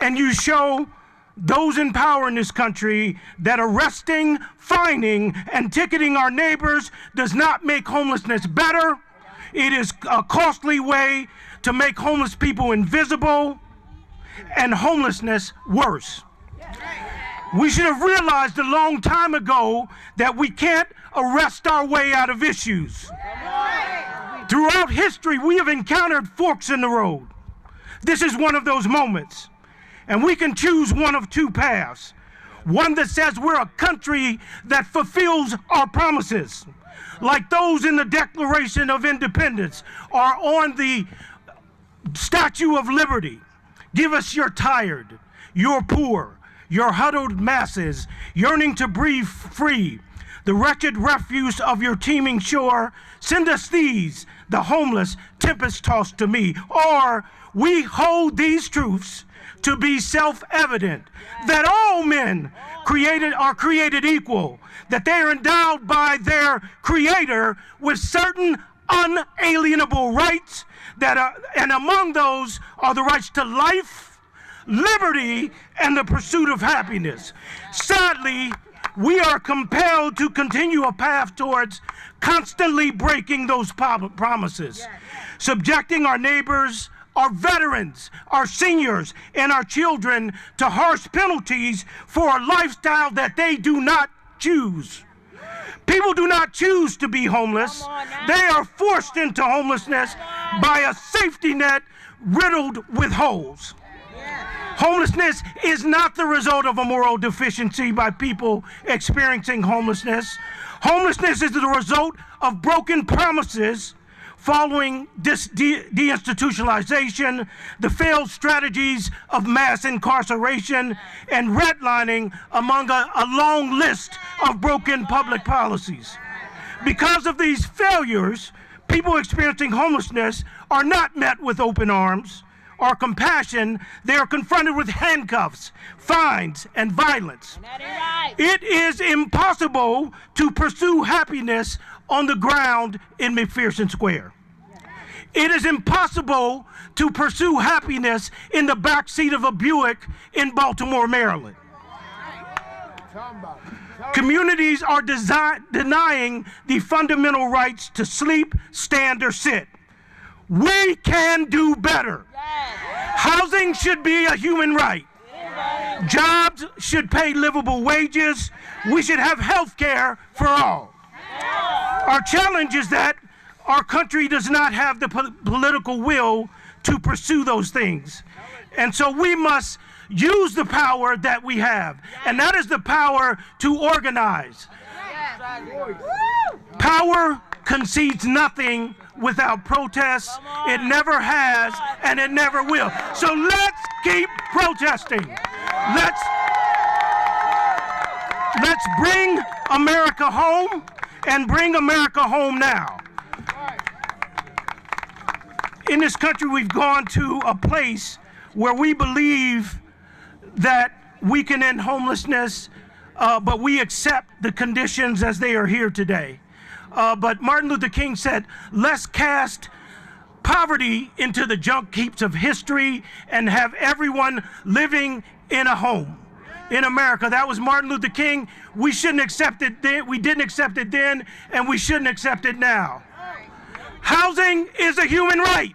And you show those in power in this country that arresting, fining, and ticketing our neighbors does not make homelessness better. It is a costly way to make homeless people invisible and homelessness worse. We should have realized a long time ago that we can't arrest our way out of issues. Throughout history, we have encountered forks in the road. This is one of those moments. And we can choose one of two paths. One that says we're a country that fulfills our promises, like those in the Declaration of Independence or on the Statue of Liberty. Give us your tired, your poor, your huddled masses, yearning to breathe free, the wretched refuse of your teeming shore. Send us these, the homeless, tempest-tossed to me. Or we hold these truths to be self-evident, that all men are created equal, that they are endowed by their Creator with certain unalienable rights, and among those are the rights to life, liberty, and the pursuit of happiness. Sadly, we are compelled to continue a path towards constantly breaking those promises, subjecting our neighbors, our veterans, our seniors, and our children to harsh penalties for a lifestyle that they do not choose. People do not choose to be homeless. They are forced into homelessness by a safety net riddled with holes. Homelessness is not the result of a moral deficiency by people experiencing homelessness. Homelessness is the result of broken promises following deinstitutionalization, the failed strategies of mass incarceration, and redlining, among a long list of broken public policies. Because of these failures, people experiencing homelessness are not met with open arms or compassion. They are confronted with handcuffs, fines, and violence. It is impossible to pursue happiness on the ground in McPherson Square. It is impossible to pursue happiness in the backseat of a Buick in Baltimore, Maryland. Communities are denying the fundamental rights to sleep, stand, or sit. We can do better. Housing should be a human right. Jobs should pay livable wages. We should have health care for all. Our challenge is that our country does not have the political will to pursue those things. And so we must use the power that we have. And that is the power to organize. Power concedes nothing without protest. It never has, and it never will. So let's keep protesting. Let's bring America home, and bring America home now. In this country, we've gone to a place where we believe that we can end homelessness, but we accept the conditions as they are here today. But Martin Luther King said, let's cast poverty into the junk heaps of history and have everyone living in a home. In America, that was Martin Luther King. We shouldn't accept it then. We didn't accept it then, and we shouldn't accept it now. Housing is a human right.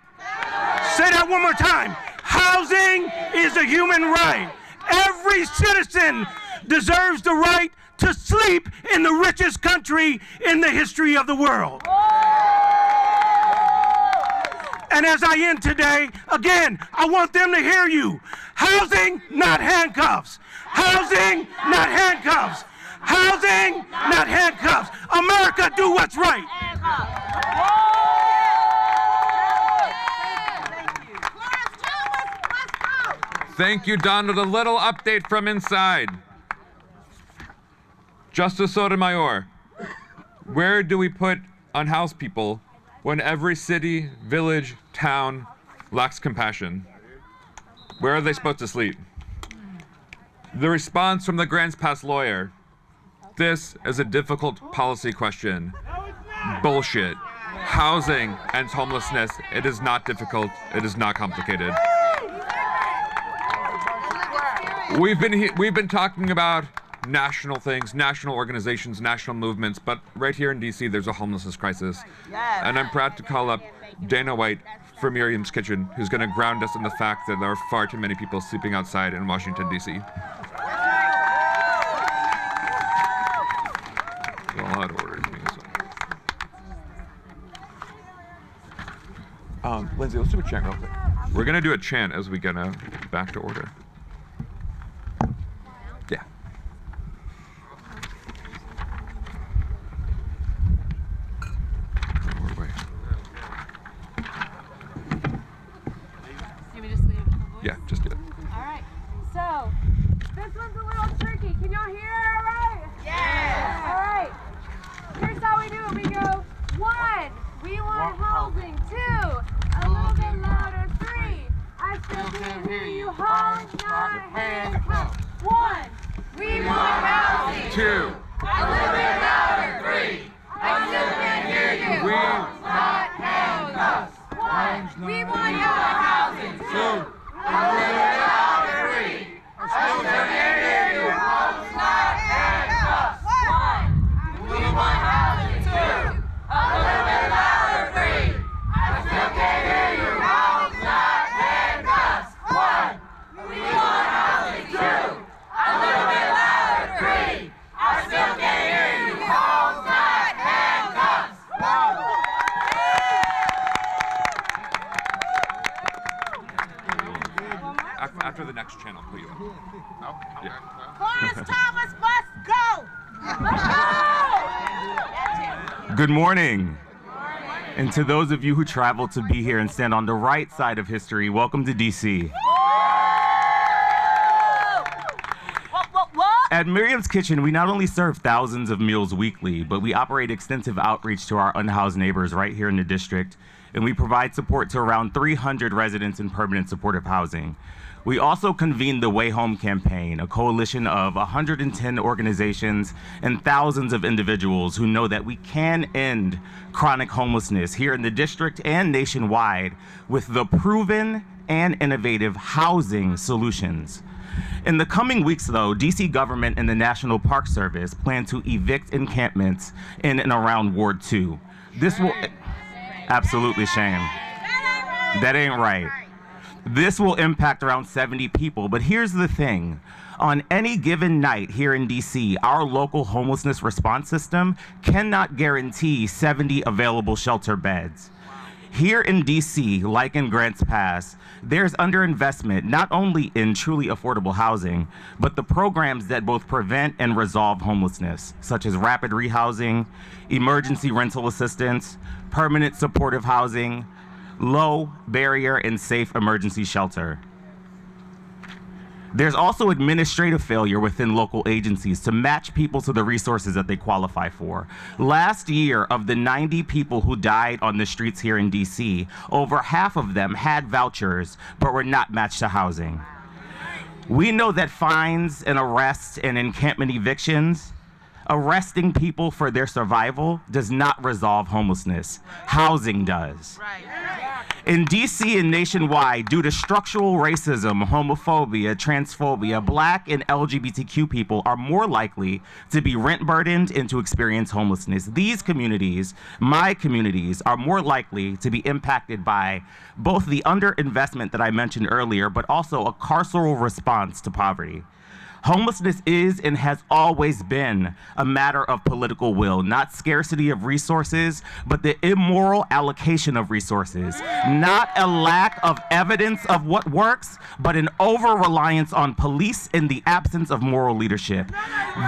Say that one more time. Housing is a human right. Every citizen deserves the right to sleep in the richest country in the history of the world. And as I end today, again, I want them to hear you. Housing, not handcuffs. Housing, not handcuffs. Housing, not handcuffs. America, do what's right. Thank you, Donald. A little update from inside. Justice Sotomayor, where do we put unhoused people when every city, village, town lacks compassion? Where are they supposed to sleep? The response from the Grants Pass lawyer: this is a difficult policy question. Bullshit. Housing ends homelessness. It is not difficult. It is not complicated. We've been talking about national things, national organizations, national movements, but right here in DC, there's a homelessness crisis. And I'm proud to call up Dana White from Miriam's Kitchen, who's going to ground us in the fact that there are far too many people sleeping outside in Washington, DC. A lot of orders being signed. Lindsay, let's do a chant real quick. We're going to do a chant as we get back to order. Yeah. Yeah, just do it. All right. So, this one's a little tricky. Can y'all hear it all right? Yeah. All right. Here's how we do it. We go, 1, we want housing. 2, a little bit louder. 3, I still can't hear you. Hold not handcuffs. 1, we want housing. 2, a little bit louder. 3, I still can't hear you. Hold not handcuffs. 1, we want your housing. 2, a little bit louder. 3, I still can't hear you. Hold not handcuffs. 1, we want housing. 2, a little bit louder. 3, I still can't hear you. Hold not handcuffs. 1, we want housing. 2, a little bit louder. 3, I still can't hear you. Hold not handcuffs. After the next channel, put you in. Yeah. Clarence Thomas must go. Let's go. Good morning. And to those of you who traveled to be here and stand on the right side of history, welcome to DC. At Miriam's Kitchen, we not only serve thousands of meals weekly, but we operate extensive outreach to our unhoused neighbors right here in the district, and we provide support to around 300 residents in permanent supportive housing. We also convened the Way Home campaign, a coalition of 110 organizations and thousands of individuals who know that we can end chronic homelessness here in the district and nationwide with the proven and innovative housing solutions. In the coming weeks, though, DC government and the National Park Service plan to evict encampments in and around Ward 2. This will... Absolutely shame. That ain't right. This will impact around 70 people, but here's the thing. On any given night here in DC, our local homelessness response system cannot guarantee 70 available shelter beds. Here in DC, like in Grants Pass, there's underinvestment not only in truly affordable housing, but the programs that both prevent and resolve homelessness, such as rapid rehousing, emergency rental assistance, permanent supportive housing, low barrier and safe emergency shelter. There's also administrative failure within local agencies to match people to the resources that they qualify for. Last year, of the 90 people who died on the streets here in DC, over half of them had vouchers but were not matched to housing. We know that fines and arrests and encampment evictions, arresting people for their survival, does not resolve homelessness. Housing does. In DC and nationwide, due to structural racism, homophobia, transphobia, Black and LGBTQ people are more likely to be rent burdened and to experience homelessness. These communities, my communities, are more likely to be impacted by both the underinvestment that I mentioned earlier, but also a carceral response to poverty. Homelessness is and has always been a matter of political will, not scarcity of resources, but the immoral allocation of resources. Not a lack of evidence of what works, but an over-reliance on police in the absence of moral leadership.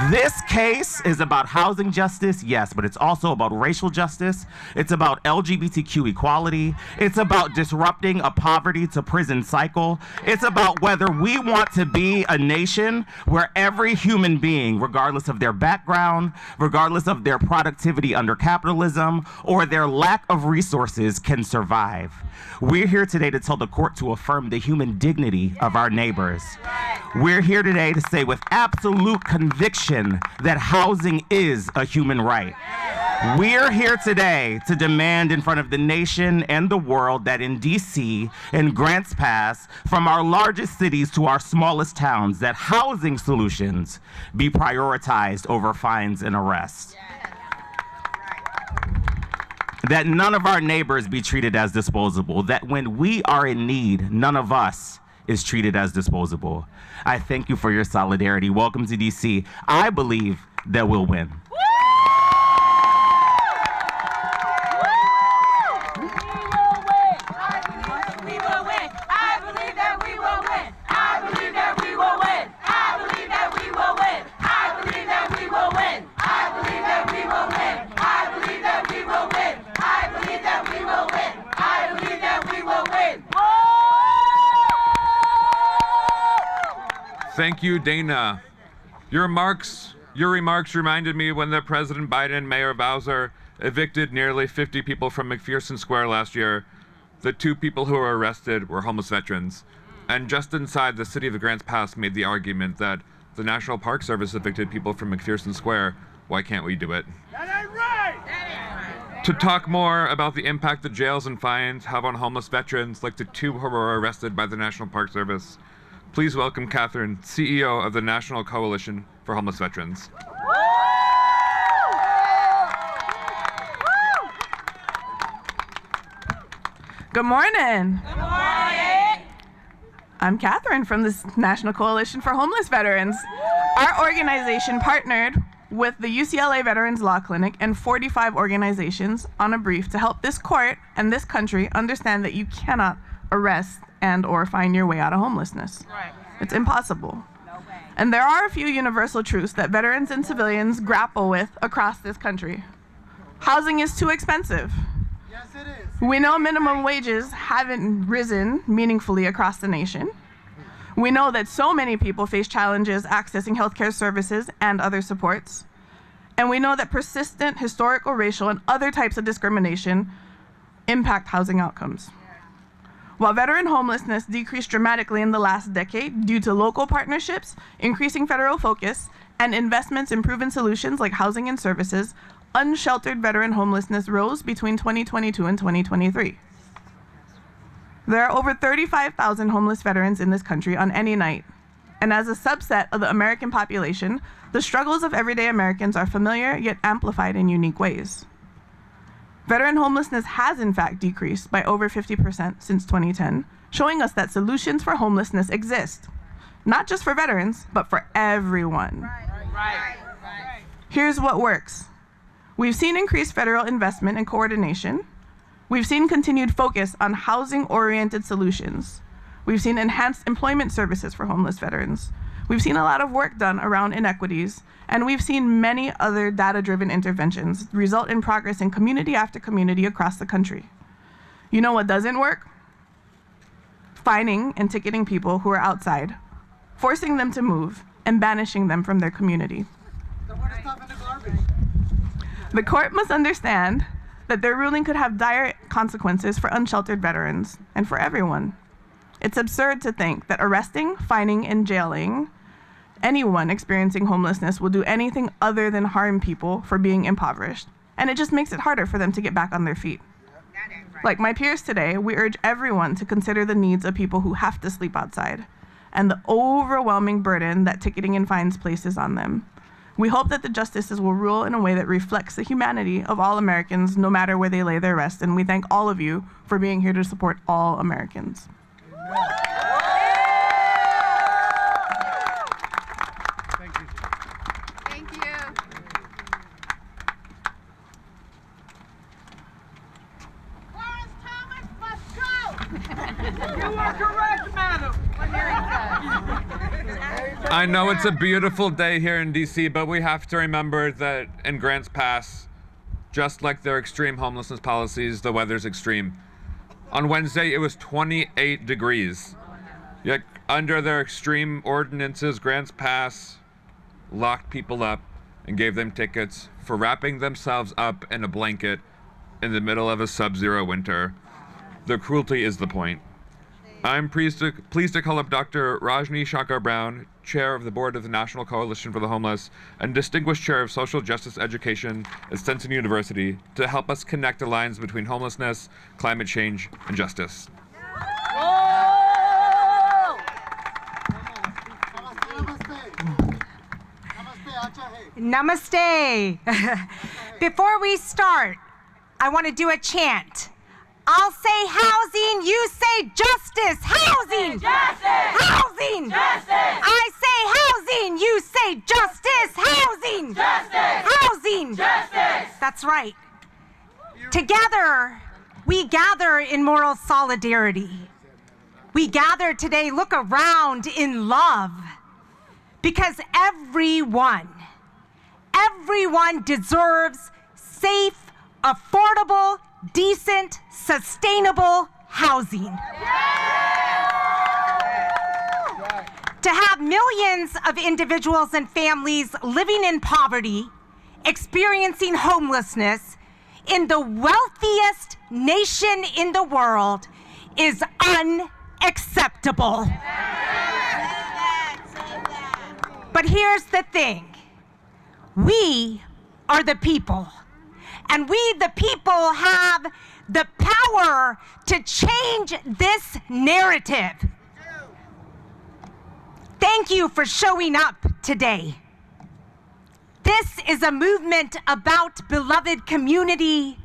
This case is about housing justice, yes, but it's also about racial justice. It's about LGBTQ equality. It's about disrupting a poverty to prison cycle. It's about whether we want to be a nation where every human being, regardless of their background, regardless of their productivity under capitalism, or their lack of resources, can survive. We're here today to tell the court to affirm the human dignity of our neighbors. We're here today to say with absolute conviction that housing is a human right. We're here today to demand in front of the nation and the world that in DC and Grants Pass, from our largest cities to our smallest towns, that housing solutions be prioritized over fines and arrests. That none of our neighbors be treated as disposable. That when we are in need, none of us is treated as disposable. I thank you for your solidarity. Welcome to DC. I believe that we'll win. Thank you, Dana. Your remarks reminded me when the President Biden and Mayor Bowser evicted nearly 50 people from McPherson Square last year. The 2 people who were arrested were homeless veterans. And just inside the city of Grants Pass made the argument that the National Park Service evicted people from McPherson Square. Why can't we do it? That ain't right! That ain't right! To talk more about the impact the jails and fines have on homeless veterans, like the 2 who were arrested by the National Park Service, please welcome Catherine, CEO of the National Coalition for Homeless Veterans. Good morning. Good morning. I'm Catherine from the National Coalition for Homeless Veterans. Our organization partnered with the UCLA Veterans Law Clinic and 45 organizations on a brief to help this court and this country understand that you cannot arrest and/or find your way out of homelessness. Right. It's impossible. No way. And there are a few universal truths that veterans and civilians grapple with across this country. Housing is too expensive. Yes, it is. We know minimum wages haven't risen meaningfully across the nation. We know that so many people face challenges accessing healthcare services and other supports. And we know that persistent historical, racial, and other types of discrimination impact housing outcomes. While veteran homelessness decreased dramatically in the last decade due to local partnerships, increasing federal focus, and investments in proven solutions like housing and services, unsheltered veteran homelessness rose between 2022 and 2023. There are over 35,000 homeless veterans in this country on any night. And as a subset of the American population, the struggles of everyday Americans are familiar yet amplified in unique ways. Veteran homelessness has in fact decreased by over 50% since 2010, showing us that solutions for homelessness exist, not just for veterans, but for everyone. Right. Here's what works. We've seen increased federal investment and coordination. We've seen continued focus on housing-oriented solutions. We've seen enhanced employment services for homeless veterans. We've seen a lot of work done around inequities, and we've seen many other data-driven interventions result in progress in community after community across the country. You know what doesn't work? Fining and ticketing people who are outside, forcing them to move, and banishing them from their community. The court must understand that their ruling could have dire consequences for unsheltered veterans and for everyone. It's absurd to think that arresting, fining, and jailing anyone experiencing homelessness will do anything other than harm people for being impoverished. And it just makes it harder for them to get back on their feet. Like my peers today, we urge everyone to consider the needs of people who have to sleep outside and the overwhelming burden that ticketing and fines places on them. We hope that the justices will rule in a way that reflects the humanity of all Americans, no matter where they lay their rest. And we thank all of you for being here to support all Americans. I know it's a beautiful day here in DC, but we have to remember that in Grants Pass, just like their extreme homelessness policies, the weather's extreme. On Wednesday, it was 28 degrees. Yet under their extreme ordinances, Grants Pass locked people up and gave them tickets for wrapping themselves up in a blanket in the middle of a sub-zero winter. The cruelty is the point. I'm pleased to call up Dr. Rajni Shankar Brown, Chair of the Board of the National Coalition for the Homeless and Distinguished Chair of Social Justice Education at Stetson University, to help us connect the lines between homelessness, climate change, and justice. Namaste. Before we start, I want to do a chant. I'll say housing, you say justice. Housing! Justice! Housing! Justice! I say housing, you say justice. Housing! Justice! Housing! Justice! That's right. Together, we gather in moral solidarity. We gather today, look around in love, because everyone deserves safe, affordable, decent, sustainable housing. To have millions of individuals and families living in poverty, experiencing homelessness in the wealthiest nation in the world is unacceptable. But here's the thing. We are the people. And we, the people, have the power to change this narrative. Thank you for showing up today. This is a movement about beloved community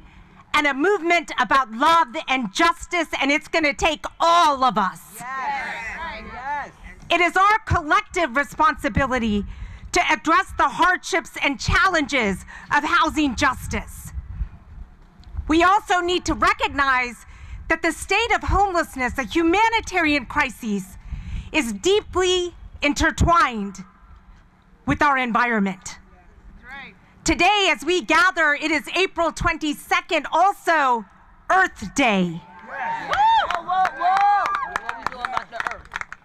and a movement about love and justice, and it's going to take all of us. Yes. It is our collective responsibility to address the hardships and challenges of housing justice. We also need to recognize that the state of homelessness, a humanitarian crisis, is deeply intertwined with our environment. Today, as we gather, it is April 22nd, also Earth Day.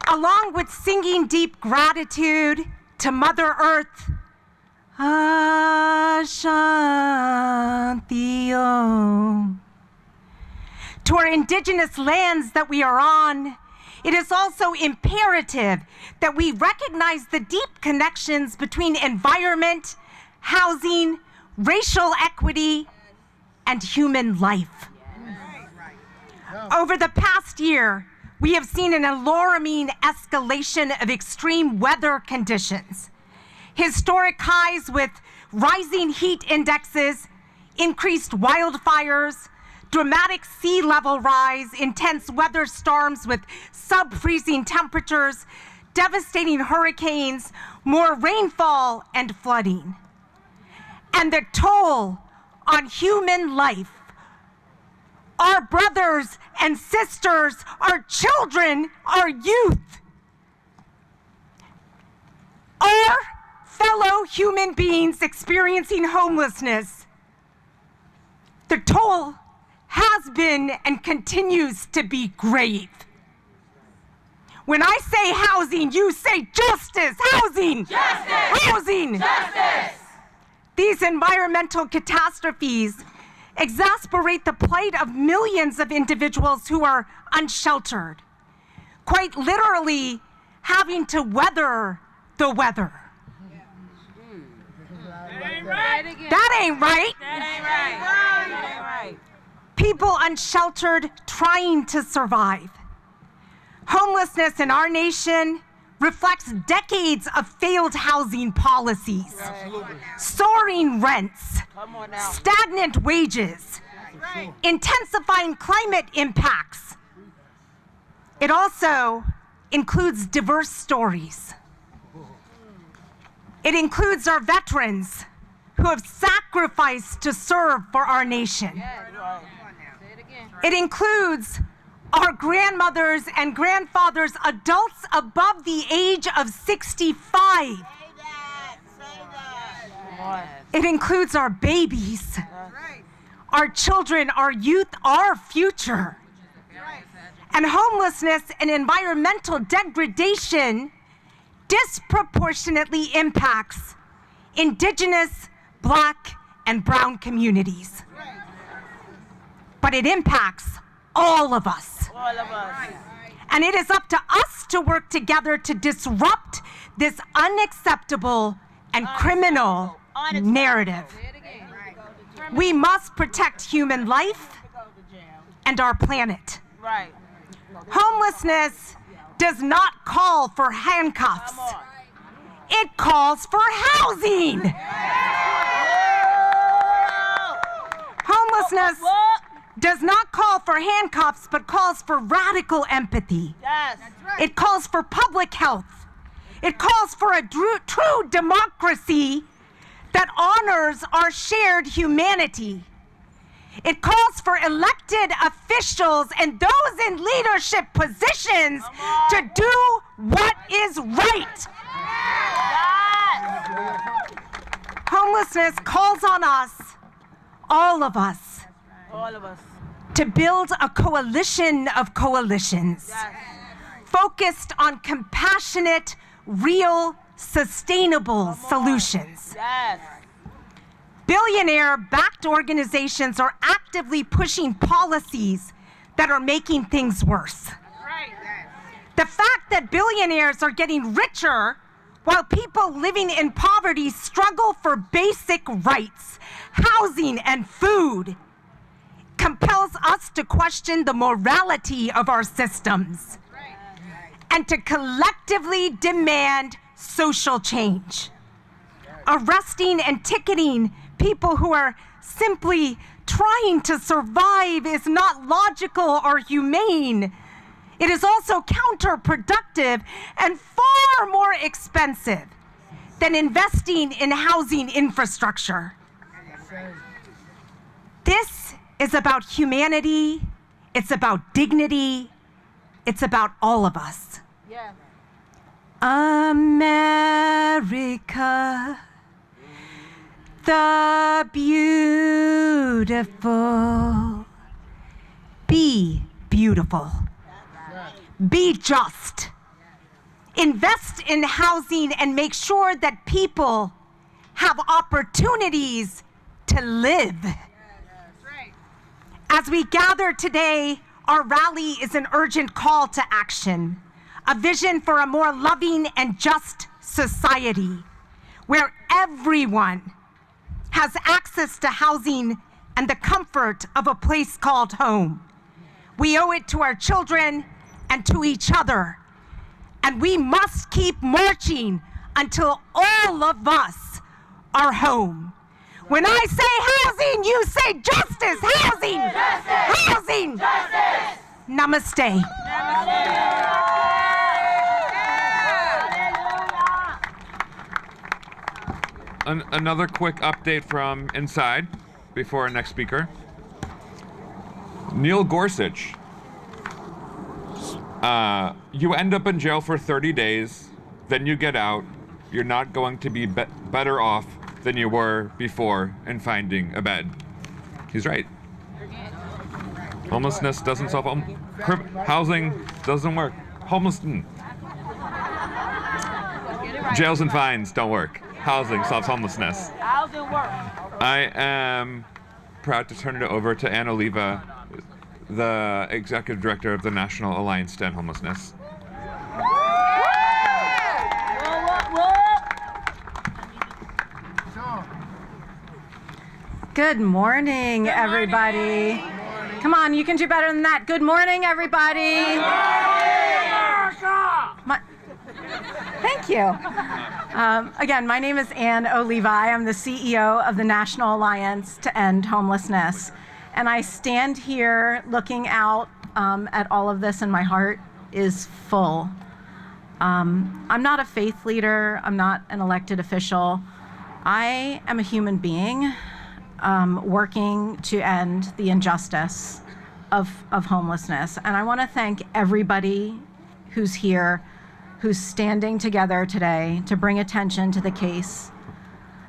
Along with singing deep gratitude to Mother Earth, Ashanti Om, to our indigenous lands that we are on, it is also imperative that we recognize the deep connections between environment, housing, racial equity, and human life. Over the past year, we have seen an alarming escalation of extreme weather conditions. Historic highs with rising heat indexes, increased wildfires, dramatic sea level rise, intense weather storms with sub-freezing temperatures, devastating hurricanes, more rainfall and flooding. And the toll on human life, our brothers and sisters, our children, our youth, our fellow human beings experiencing homelessness, the toll has been and continues to be grave. When I say housing, you say justice. Housing! Justice! Housing! Justice! These environmental catastrophes exasperate the plight of millions of individuals who are unsheltered, quite literally having to weather the weather. That ain't right. That ain't right. People unsheltered trying to survive. Homelessness in our nation reflects decades of failed housing policies, soaring rents, stagnant wages, intensifying climate impacts. It also includes diverse stories. It includes our veterans who have sacrificed to serve for our nation. It includes our grandmothers and grandfathers, adults above the age of 65. It includes our babies, our children, our youth, our future. And homelessness and environmental degradation disproportionately impacts Indigenous, Black, and Brown communities. But it impacts all of us. All of us. And it is up to us to work together to disrupt this unacceptable and criminal narrative. We must protect human life and our planet. Right. Homelessness does not call for handcuffs. It calls for housing. Homelessness does not call for handcuffs, but calls for radical empathy. Yes. It calls for public health. It calls for a true democracy that honors our shared humanity. It calls for elected officials and those in leadership positions to do what is right. Homelessness calls on us, all of us, to build a coalition of coalitions focused on compassionate, real, sustainable solutions. Billionaire-backed organizations are actively pushing policies that are making things worse. The fact that billionaires are getting richer while people living in poverty struggle for basic rights, housing, and food compels us to question the morality of our systems and to collectively demand social change. Arresting and ticketing people who are simply trying to survive is not logical or humane. It is also counterproductive and far more expensive than investing in housing infrastructure. This is about humanity, it's about dignity, it's about all of us. America, the beautiful. Be beautiful. Be just. Invest in housing and make sure that people have opportunities to live. As we gather today, our rally is an urgent call to action, a vision for a more loving and just society where everyone has access to housing and the comfort of a place called home. We owe it to our children and to each other, and we must keep marching until all of us are home. When I say housing, you say justice. Housing. Justice. Housing. Justice. Namaste. Another quick update from inside before our next speaker. Neil Gorsuch. You end up in jail for 30 days, then you get out. You're not going to be better off than you were before in finding a bed. He's right. Homelessness doesn't solve housing doesn't work. Jails and fines don't work. Housing solves homelessness. Housing works. I am proud to turn it over to Ann Oliva, the Executive Director of the National Alliance to End Homelessness. Good morning, everybody. Come on, you can do better than that. Good morning, everybody. Thank you. Again, my name is Ann Oliva. I am the CEO of the National Alliance to End Homelessness. And I stand here looking out at all of this, and my heart is full. I'm not a faith leader. I'm not an elected official. I am a human being working to end the injustice of homelessness. And I want to thank everybody who's here, who's standing together today to bring attention to the case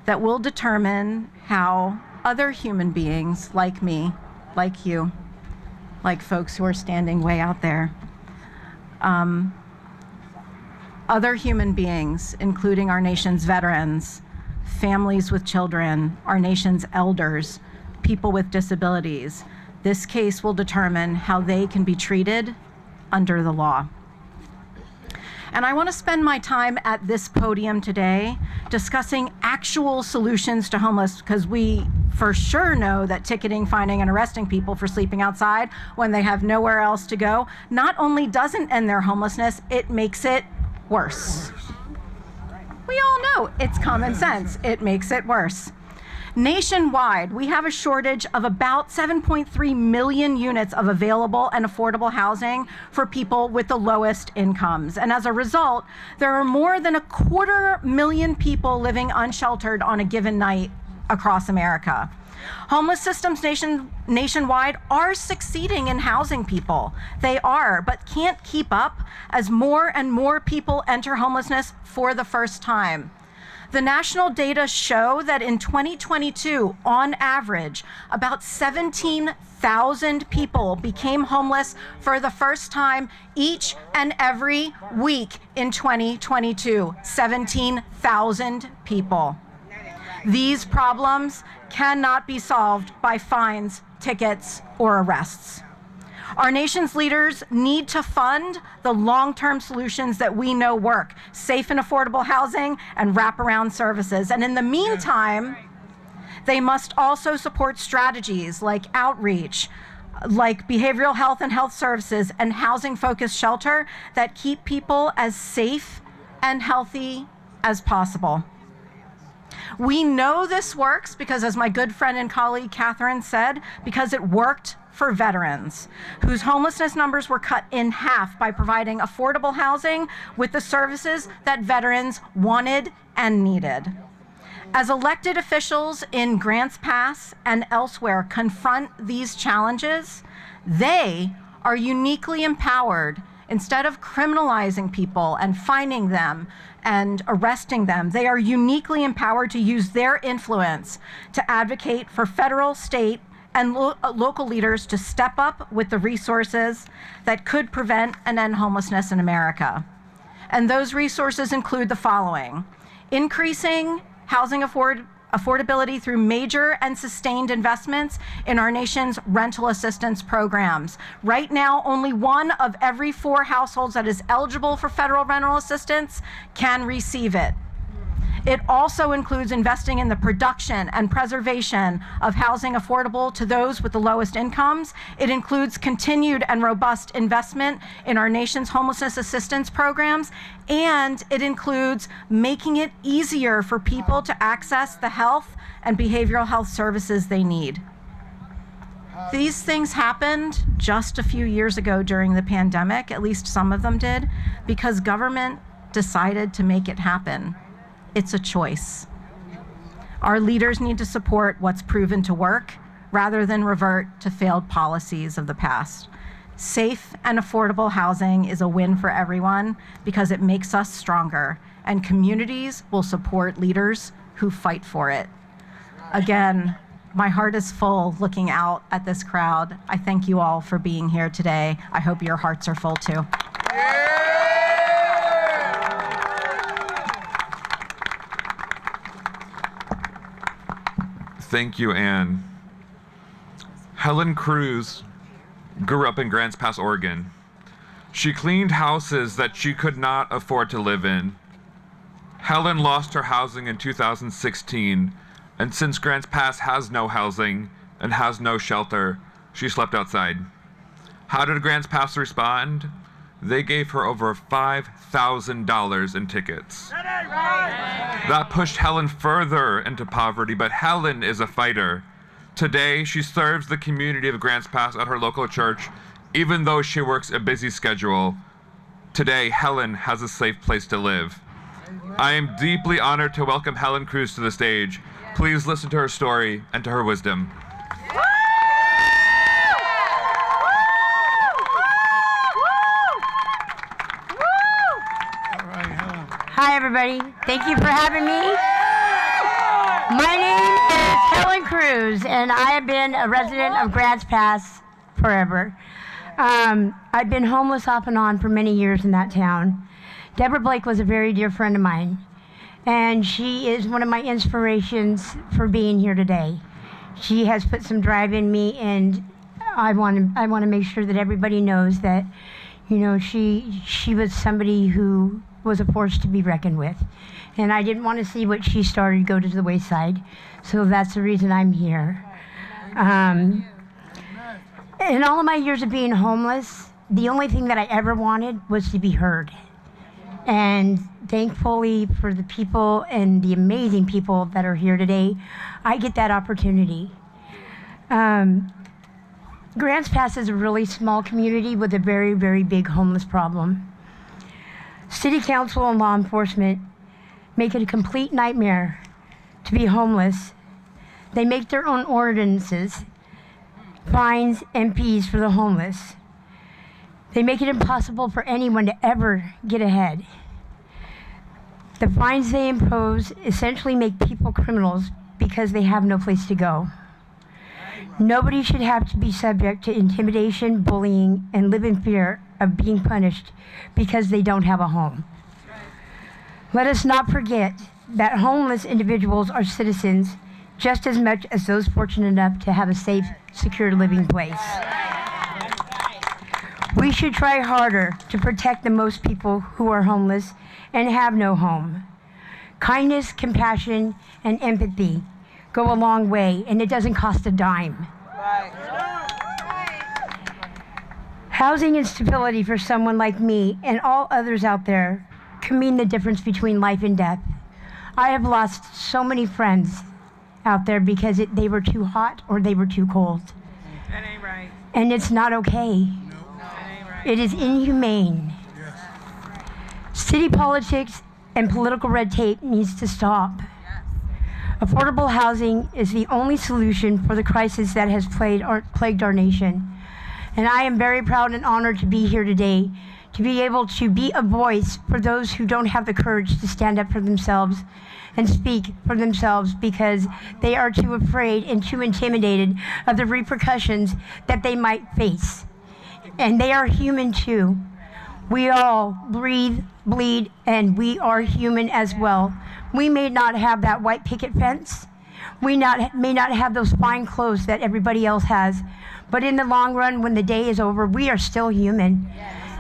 that will determine how other human beings like me, like you, like folks who are standing way out there, other human beings, including our nation's veterans, families with children, our nation's elders, people with disabilities, this case will determine how they can be treated under the law. And I want to spend my time at this podium today discussing actual solutions to homelessness, because we for sure know that ticketing, fining, and arresting people for sleeping outside when they have nowhere else to go not only doesn't end their homelessness, it makes it worse. We all know it's common sense. It makes it worse. Nationwide, we have a shortage of about 7.3 million units of available and affordable housing for people with the lowest incomes. And as a result, there are more than 250,000 people living unsheltered on a given night across America. Homeless systems nationwide are succeeding in housing people. They are, but can't keep up as more and more people enter homelessness for the first time. The national data show that in 2022, on average, about 17,000 people became homeless for the first time each and every week in 2022. 17,000 people. These problems cannot be solved by fines, tickets, or arrests. Our nation's leaders need to fund the long-term solutions that we know work: safe and affordable housing and wraparound services. And in the meantime, they must also support strategies like outreach, like behavioral health and health services, and housing-focused shelter that keep people as safe and healthy as possible. We know this works because, as my good friend and colleague Catherine said, because it worked for veterans, whose homelessness numbers were cut in half by providing affordable housing with the services that veterans wanted and needed. As elected officials in Grants Pass and elsewhere confront these challenges, they are uniquely empowered. Instead of criminalizing people and fining them and arresting them, they are uniquely empowered to use their influence to advocate for federal, state, and local leaders to step up with the resources that could prevent and end homelessness in America. And those resources include the following: increasing housing affordability through major and sustained investments in our nation's rental assistance programs. Right now, only 1 of every 4 households that is eligible for federal rental assistance can receive it. It also includes investing in the production and preservation of housing affordable to those with the lowest incomes. It includes continued and robust investment in our nation's homelessness assistance programs, and it includes making it easier for people to access the health and behavioral health services they need. These things happened just a few years ago during the pandemic, at least some of them did, because government decided to make it happen. It's a choice. Our leaders need to support what's proven to work rather than revert to failed policies of the past. Safe and affordable housing is a win for everyone because it makes us stronger, and communities will support leaders who fight for it. Again, my heart is full looking out at this crowd. I thank you all for being here today. I hope your hearts are full too. Thank you, Anne. Helen Cruz grew up in Grants Pass, Oregon. She cleaned houses that she could not afford to live in. Helen lost her housing in 2016, and since Grants Pass has no housing and has no shelter, she slept outside. How did Grants Pass respond? They gave her over $5,000 in tickets. That pushed Helen further into poverty, but Helen is a fighter. Today, she serves the community of Grants Pass at her local church, even though she works a busy schedule. Today, Helen has a safe place to live. I am deeply honored to welcome Helen Cruz to the stage. Please listen to her story and to her wisdom. everybody. Thank you for having me. My name is Helen Cruz, and I have been a resident of Grants Pass forever. I've been homeless off and on for many years in that town. Deborah Blake was a very dear friend of mine, and she is one of my inspirations for being here today. She has put some drive in me, and I want to make sure that everybody knows that, you know, she was somebody who was a force to be reckoned with. And I didn't want to see what she started go to the wayside. So that's the reason I'm here. In all of my years of being homeless, the only thing that I ever wanted was to be heard. And thankfully for the people and the amazing people that are here today, I get that opportunity. Grants Pass is a really small community with a very, very big homeless problem. City council and law enforcement make it a complete nightmare to be homeless. They make their own ordinances, fines, and fees for the homeless. They make it impossible for anyone to ever get ahead. The fines they impose essentially make people criminals because they have no place to go. Nobody should have to be subject to intimidation, bullying, and live in fear of being punished because they don't have a home. Let us not forget that homeless individuals are citizens just as much as those fortunate enough to have a safe, secure living place. We should try harder to protect the most people who are homeless and have no home. Kindness, compassion, and empathy go a long way, and it doesn't cost a dime. Housing instability for someone like me and all others out there can mean the difference between life and death. I have lost so many friends out there because they were too hot or they were too cold. That ain't right. And it's not okay. That ain't right. It is inhumane. City politics and political red tape needs to stop. Affordable housing is the only solution for the crisis that has plagued our nation. And I am very proud and honored to be here today, to be able to be a voice for those who don't have the courage to stand up for themselves and speak for themselves because they are too afraid and too intimidated of the repercussions that they might face. And they are human too. We all breathe, bleed, and we are human as well. We may not have that white picket fence. We may not have those fine clothes that everybody else has. But in the long run, when the day is over, we are still human.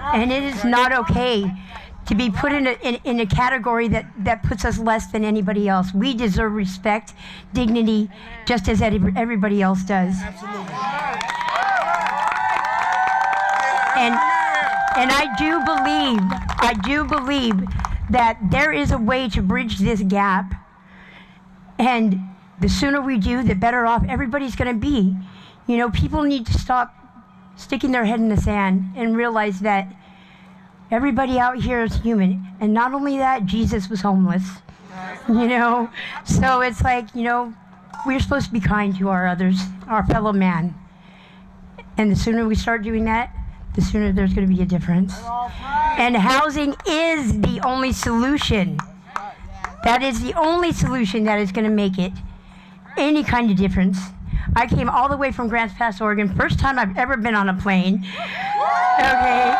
And it is not okay to be put in a category that puts us less than anybody else. We deserve respect, dignity, just as everybody else does. And I do believe that there is a way to bridge this gap. And the sooner we do, the better off everybody's going to be. You know, people need to stop sticking their head in the sand and realize that everybody out here is human. And not only that, Jesus was homeless. You know, so it's like, you know, we're supposed to be kind to our others, our fellow man. And the sooner we start doing that, the sooner there's going to be a difference. And housing is the only solution. That is the only solution that is going to make it any kind of difference. I came all the way from Grants Pass, Oregon. First time I've ever been on a plane. Okay.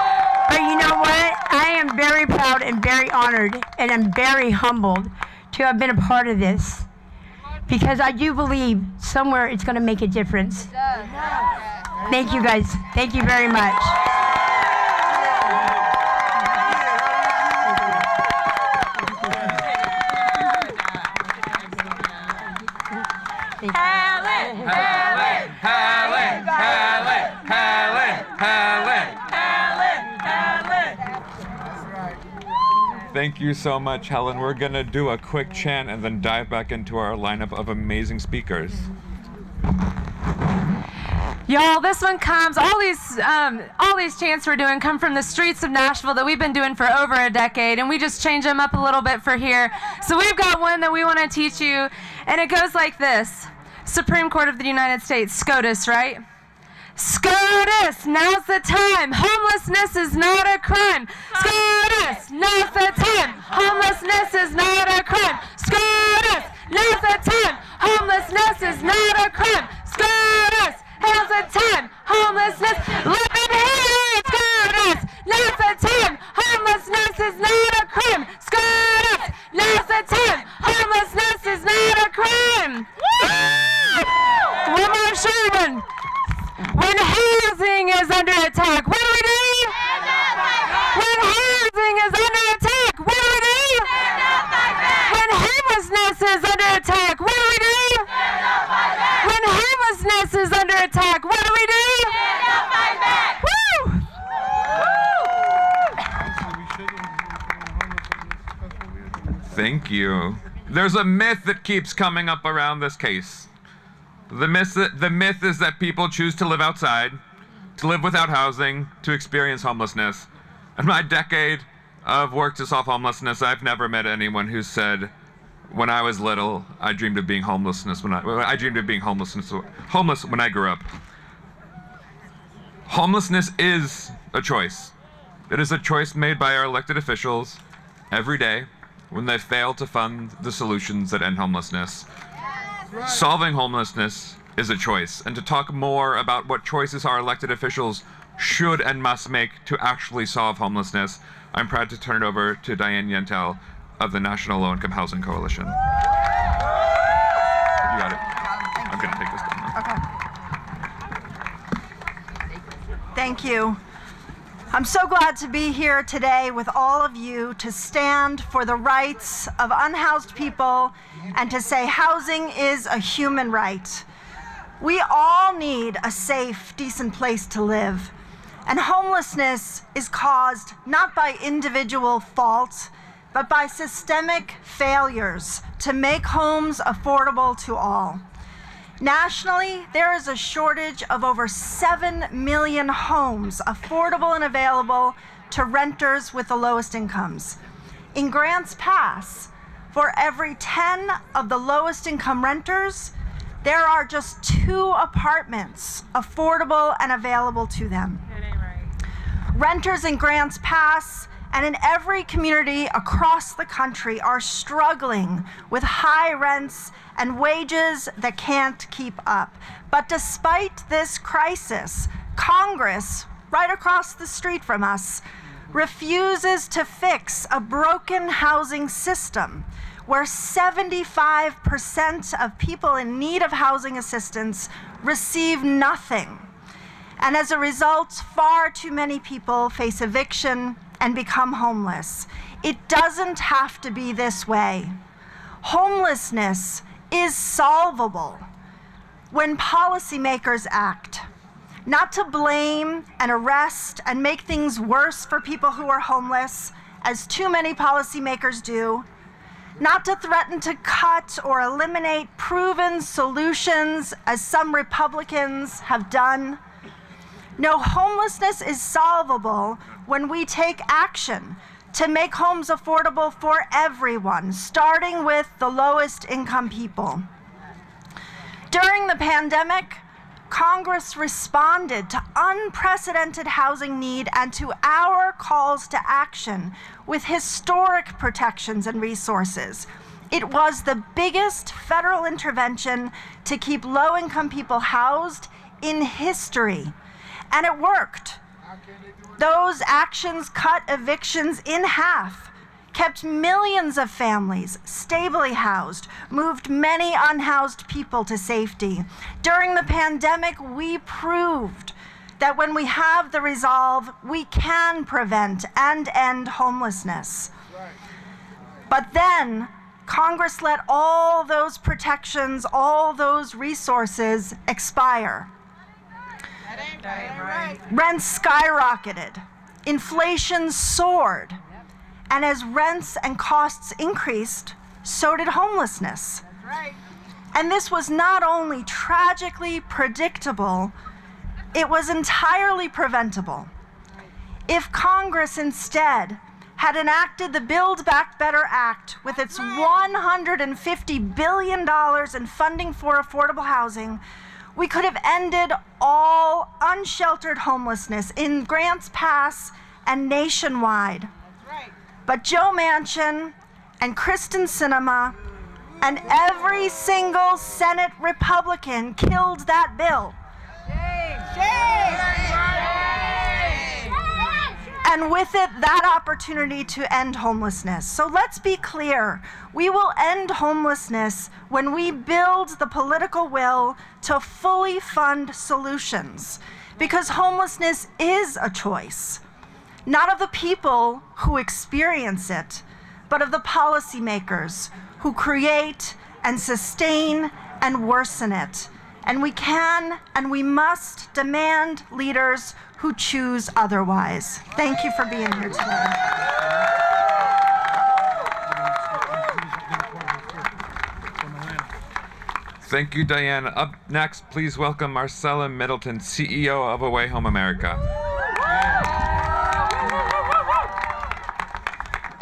But you know what? I am very proud and very honored, and I'm very humbled to have been a part of this. Because I do believe somewhere it's going to make a difference. Thank you guys. Thank you very much. Thank you so much, Helen. We're gonna do a quick chant and then dive back into our lineup of amazing speakers. Y'all, this one comes, all these chants we're doing come from the streets of Nashville that we've been doing for over a decade, and we just change them up a little bit for here. So we've got one that we want to teach you, and it goes like this. Supreme Court of the United States, SCOTUS, right? SCOTUS, now's the time. Homelessness is not a crime. SCOTUS, now's the time. Homelessness is not a crime. SCOTUS, now's the time. Homelessness is not a crime. SCOTUS, now's the time. Homelessness, let them hear it. SCOTUS, now's the time. Homelessness is not a crime. SCOTUS, now's the time. Homelessness is not a crime. One more Sherman. When housing is under attack, what do we do? When housing is under attack, what do we do? When homelessness is under attack, what do we do? When homelessness is under attack, what do we do? Woo! Thank you. There's a myth that keeps coming up around this case. The myth is that people choose to live outside, to live without housing, to experience homelessness. In my decade of work to solve homelessness, I've never met anyone who said, when I was little, I dreamed of being homeless when I grew up. Homelessness is a choice. It is a choice made by our elected officials every day when they fail to fund the solutions that end homelessness. Solving homelessness is a choice, and to talk more about what choices our elected officials should and must make to actually solve homelessness, I'm proud to turn it over to Diane Yentel of the National Low Income Housing Coalition. You got it. I'm going to take this down now. Thank you. I'm so glad to be here today with all of you to stand for the rights of unhoused people and to say housing is a human right. We all need a safe, decent place to live. And homelessness is caused not by individual fault, but by systemic failures to make homes affordable to all. Nationally, there is a shortage of over 7 million homes affordable and available to renters with the lowest incomes. In Grants Pass, for every 10 of the lowest income renters, there are just 2 apartments affordable and available to them. Renters in Grants Pass and in every community across the country are struggling with high rents and wages that can't keep up. But despite this crisis, Congress, right across the street from us, refuses to fix a broken housing system where 75% of people in need of housing assistance receive nothing. And as a result, far too many people face eviction and become homeless. It doesn't have to be this way. Homelessness is solvable when policymakers act, not to blame and arrest and make things worse for people who are homeless, as too many policymakers do, not to threaten to cut or eliminate proven solutions, as some Republicans have done. No, homelessness is solvable when we take action to make homes affordable for everyone, starting with the lowest income people. During the pandemic, Congress responded to unprecedented housing need and to our calls to action with historic protections and resources. It was the biggest federal intervention to keep low-income people housed in history, and it worked. Those actions cut evictions in half, kept millions of families stably housed, moved many unhoused people to safety. During the pandemic, we proved that when we have the resolve, we can prevent and end homelessness. But then, Congress let all those protections, all those resources expire. Rents skyrocketed, inflation soared, and as rents and costs increased, so did homelessness. And this was not only tragically predictable, it was entirely preventable. If Congress instead had enacted the Build Back Better Act with its $150 billion in funding for affordable housing, We could have ended all unsheltered homelessness in Grants Pass and nationwide. But Joe Manchin and Kristen Sinema and every single Senate Republican killed that bill. And with it, that opportunity to end homelessness. So let's be clear. We will end homelessness when we build the political will to fully fund solutions. Because homelessness is a choice, not of the people who experience it, but of the policymakers who create and sustain and worsen it. And we can and we must demand leaders who choose otherwise. Thank you for being here today. Thank you, Diane. Up next, please welcome Marcella Middleton, CEO of Away Home America.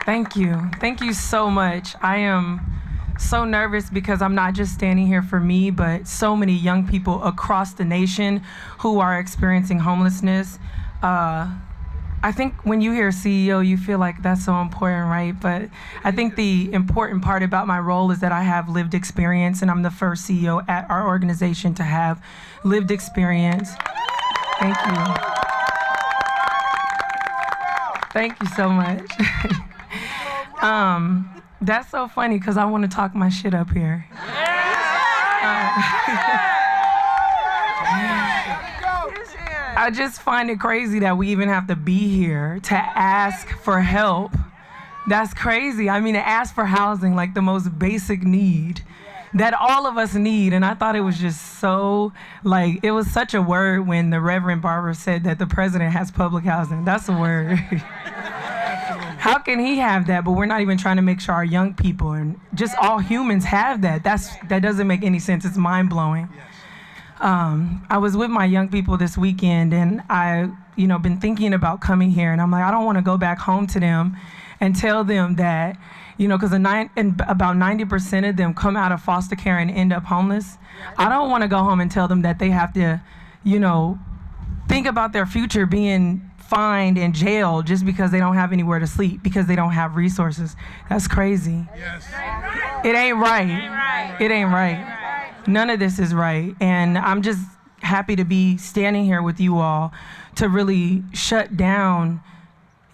Thank you. Thank you so much. I am so nervous because I'm not just standing here for me, but so many young people across the nation who are experiencing homelessness. I think when you hear CEO, you feel like that's so important, right? But I think the important part about my role is that I have lived experience, and I'm the first CEO at our organization to have lived experience. Thank you. Thank you so much. That's so funny because I want to talk my shit up here. I just find it crazy that we even have to be here to ask for help. That's crazy. I mean, to ask for housing, like the most basic need that all of us need. And I thought it was just so, like, it was such a word when the Reverend Barber said that the president has public housing. That's a word. How can he have that, but we're not even trying to make sure our young people and just all humans have that? That doesn't make any sense. It's mind-blowing. I was with my young people this weekend, and I, been thinking about coming here, and I'm like, I don't want to go back home to them and tell them that, because about 90% of them come out of foster care and end up homeless. I don't want to go home and tell them that they have to, think about their future being fined and jailed just because they don't have anywhere to sleep, because they don't have resources. That's crazy. Yes. It ain't right. It ain't right. None of this is right. And I'm just happy to be standing here with you all to really shut down,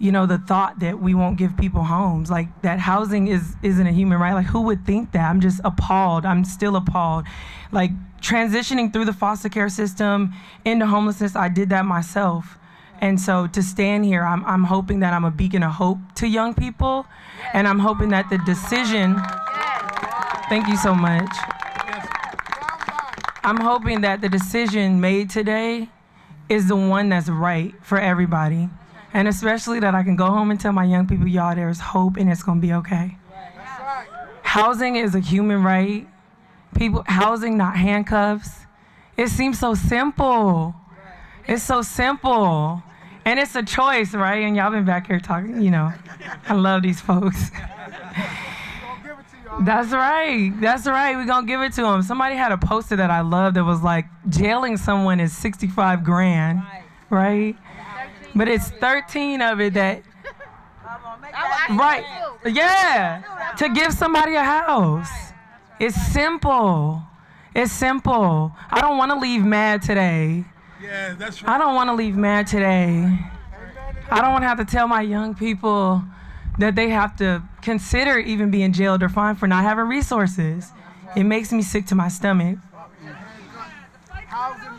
the thought that we won't give people homes, like that housing isn't a human right. Like, who would think that? I'm just appalled. I'm still appalled. Like, transitioning through the foster care system into homelessness, I did that myself. And so to stand here, I'm hoping that I'm a beacon of hope to young people. And I'm hoping that the decision, thank you so much. I'm hoping that the decision made today is the one that's right for everybody. And especially that I can go home and tell my young people, y'all, there's hope and it's gonna be okay. Housing is a human right. Housing, not handcuffs. It seems so simple. It's so simple. And it's a choice, right? And y'all been back here talking, I love these folks. That's right. That's right. We're going to give it to them. Somebody had a poster that I loved that was like, jailing someone is $65,000, right? But it's 13 of it that, right. Yeah. To give somebody a house. It's simple. It's simple. I don't want to leave mad today. Yeah, that's right. I don't want to leave mad today. I don't want to have to tell my young people that they have to consider even being jailed or fined for not having resources. It makes me sick to my stomach.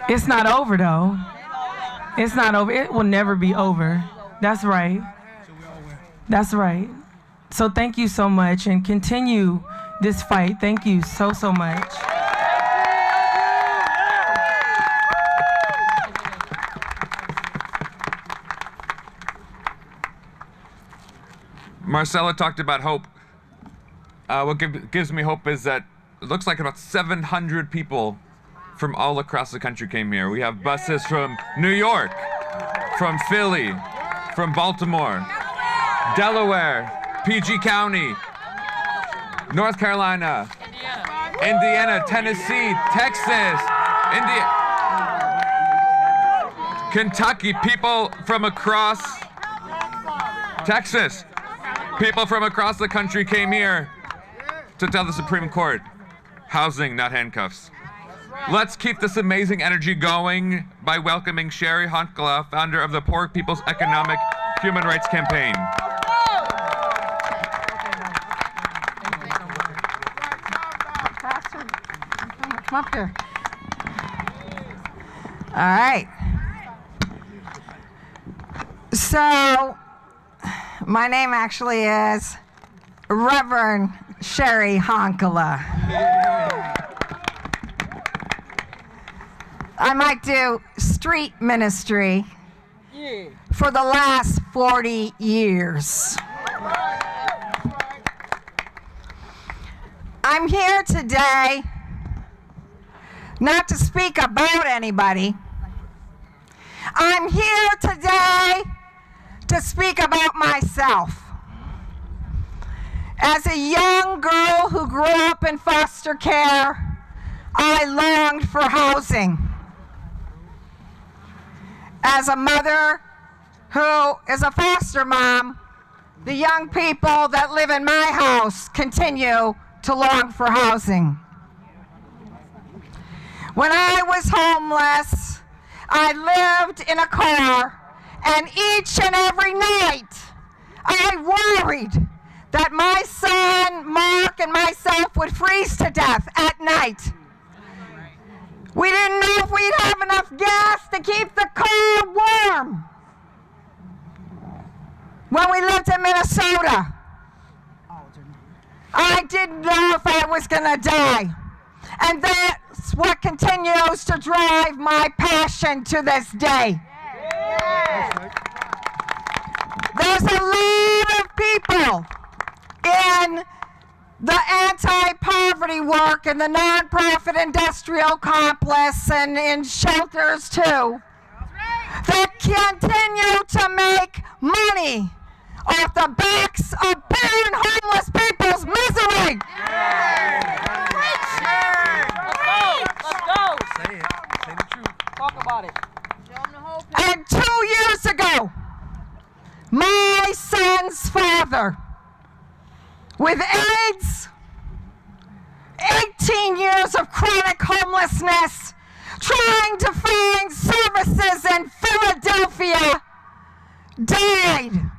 It's not over, though. It's not over. It will never be over. That's right. That's right. So thank you so much, and continue this fight. Thank you so, so much. Marcella talked about hope. What gives me hope is that it looks like about 700 people from all across the country came here. We have buses from New York, from Philly, from Baltimore, Delaware, PG County, North Carolina, Indiana, Tennessee, Texas, Kentucky, people from across Texas, people from across the country came here to tell the Supreme Court, housing, not handcuffs. Let's keep this amazing energy going by welcoming Sherry Handcuffs, founder of the Poor People's Economic Human Rights Campaign. Come up here. All right. So, my name actually is Reverend Sherry Handcuffs. I might do street ministry for the last 40 years. I'm here today not to speak about anybody. I'm here today to speak about myself. As a young girl who grew up in foster care, I longed for housing. As a mother who is a foster mom, the young people that live in my house continue to long for housing. When I was homeless, I lived in a car, and each and every night, I worried that my son, Mark, and myself would freeze to death at night. We didn't know if we'd have enough gas to keep the car warm. When we lived in Minnesota, I didn't know if I was gonna die. And that's what continues to drive my passion to this day. There's a lot of people in the anti-poverty work and the nonprofit industrial complex and in shelters too that continue to make money off the backs of paying homeless people's misery. Let's go. Say it. Say the truth. Talk about it. And 2 years ago, my son's father, with AIDS, 18 years of chronic homelessness, trying to find services in Philadelphia, died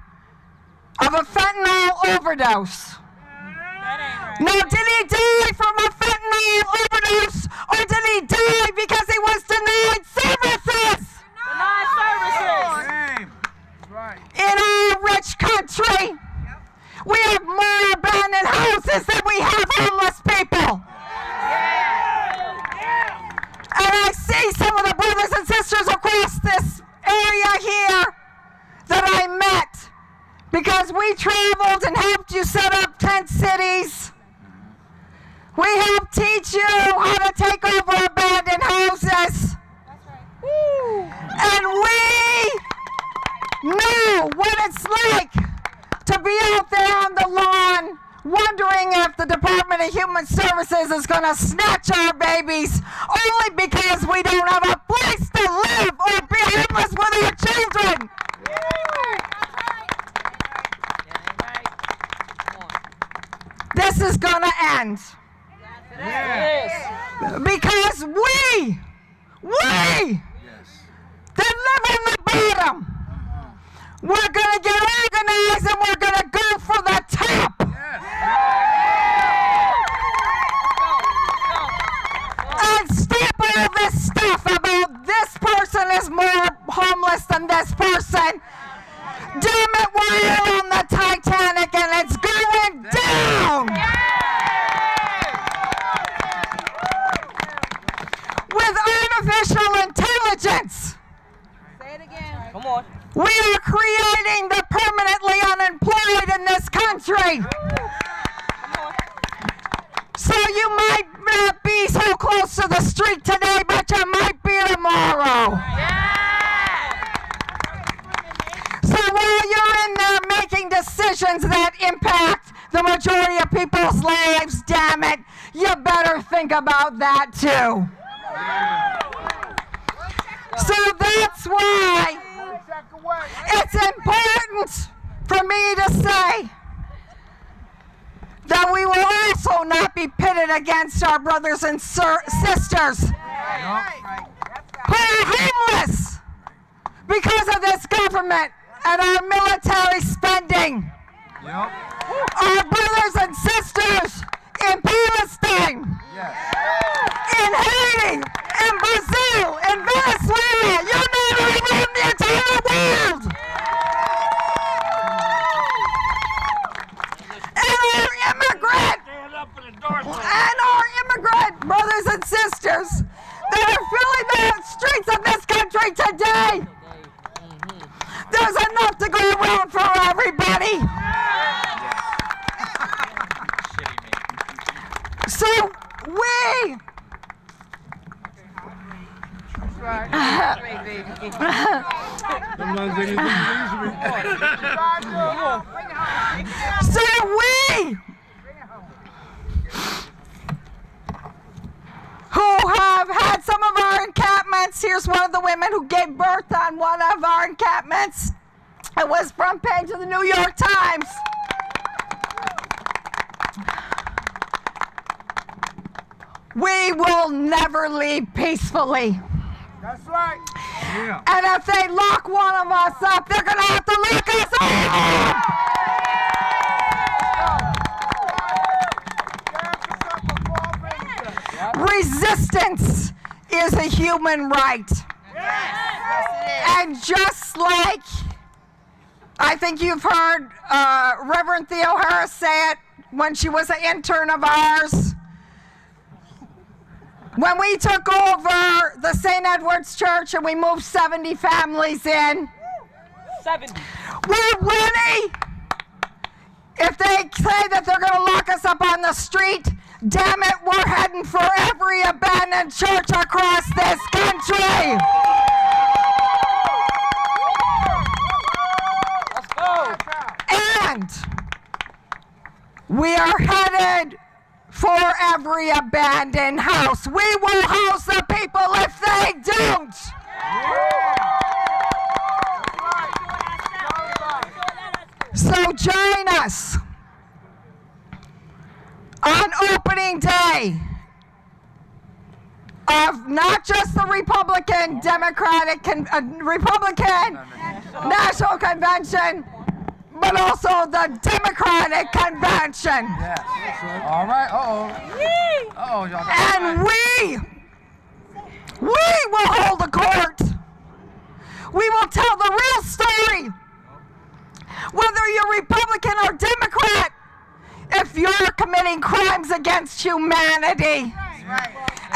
of a fentanyl overdose. Now, did he die from a fentanyl overdose, or did he die because he was denied services? Denied services. In our rich country, we have more abandoned houses than we have homeless people. And I see some of the brothers and sisters across this area here that I met because we traveled and helped you set up tent cities. We helped teach you how to take over abandoned houses. And we know what it's like to be out there on the lawn wondering if the Department of Human Services is going to snatch our babies only because we don't have a place to live or be homeless with our children. This is going to end. Because we that live on the bottom, we're going to get organized and we're going to go for the top. And stop all this stuff about this person is more homeless than this person. Damn it, we're on the Titanic and it's going down. With artificial intelligence. Say it again. Come on. We are creating the permanently unemployed in this country. So you might not be so close to the street today, but you might be tomorrow. So while you're in there making decisions that impact the majority of people's lives, damn it, you better think about that too. So that's why it's important for me to say that we will also not be pitted against our brothers and sisters who are homeless because of this government and our military spending. Our brothers and sisters in Palestine, in Haiti, in Brazil, in Venezuela, you name it, around the entire world. And our immigrant brothers and sisters that are filling the streets of this country today. There's enough to go around for everybody. So we who have had some of our encampments. Here's one of the women who gave birth on one of our encampments. It was front page of the New York Times. We will never leave peacefully. That's right. Yeah. And if they lock one of us up, they're going to have to lock us up. Resistance is a human right. And just like I think you've heard Reverend Theo Harris say it when she was an intern of ours, when we took over the St. Edward's Church and we moved 70 families in, 70. We're ready. If they say that they're going to lock us up on the street, damn it, we're heading for every abandoned church across this country. Let's go. And we are headed for every abandoned house. We will house the people if they don't. So join us on opening day of not just the Republican National Convention, but also the Democratic Convention. Yes. All right. Uh-oh, y'all. And we will hold a court. We will tell the real story. Whether you're Republican or Democrat, if you're committing crimes against humanity.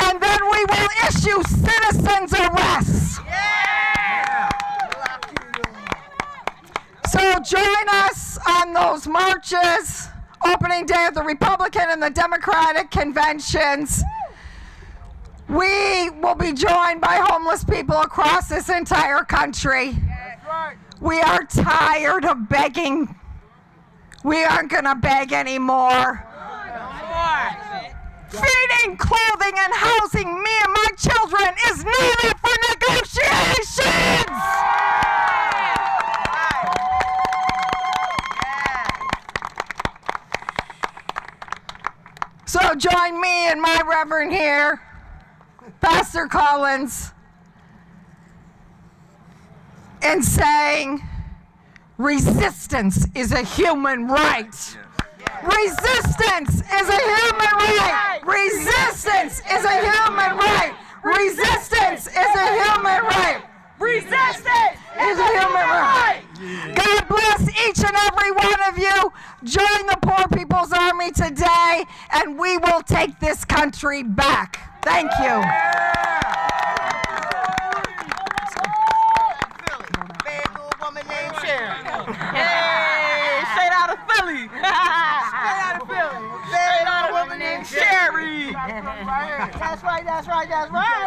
And then we will issue citizens' arrests. So join us on those marches, opening day of the Republican and the Democratic conventions. We will be joined by homeless people across this entire country. We are tired of begging. We aren't going to beg anymore. Feeding, clothing, and housing me and my children is not up for negotiations. So join me and my reverend here, Pastor Collins, in saying resistance is a human right. Resistance is a human right. Resistance is a human right. Resistance is a human right. Resistance is a human right. God bless each and every one of you. Join the Poor People's Army today, and we will take this country back. Thank you. Hey, straight out of Philly. Straight out of Philly. Straight out of woman named Sherry. That's right.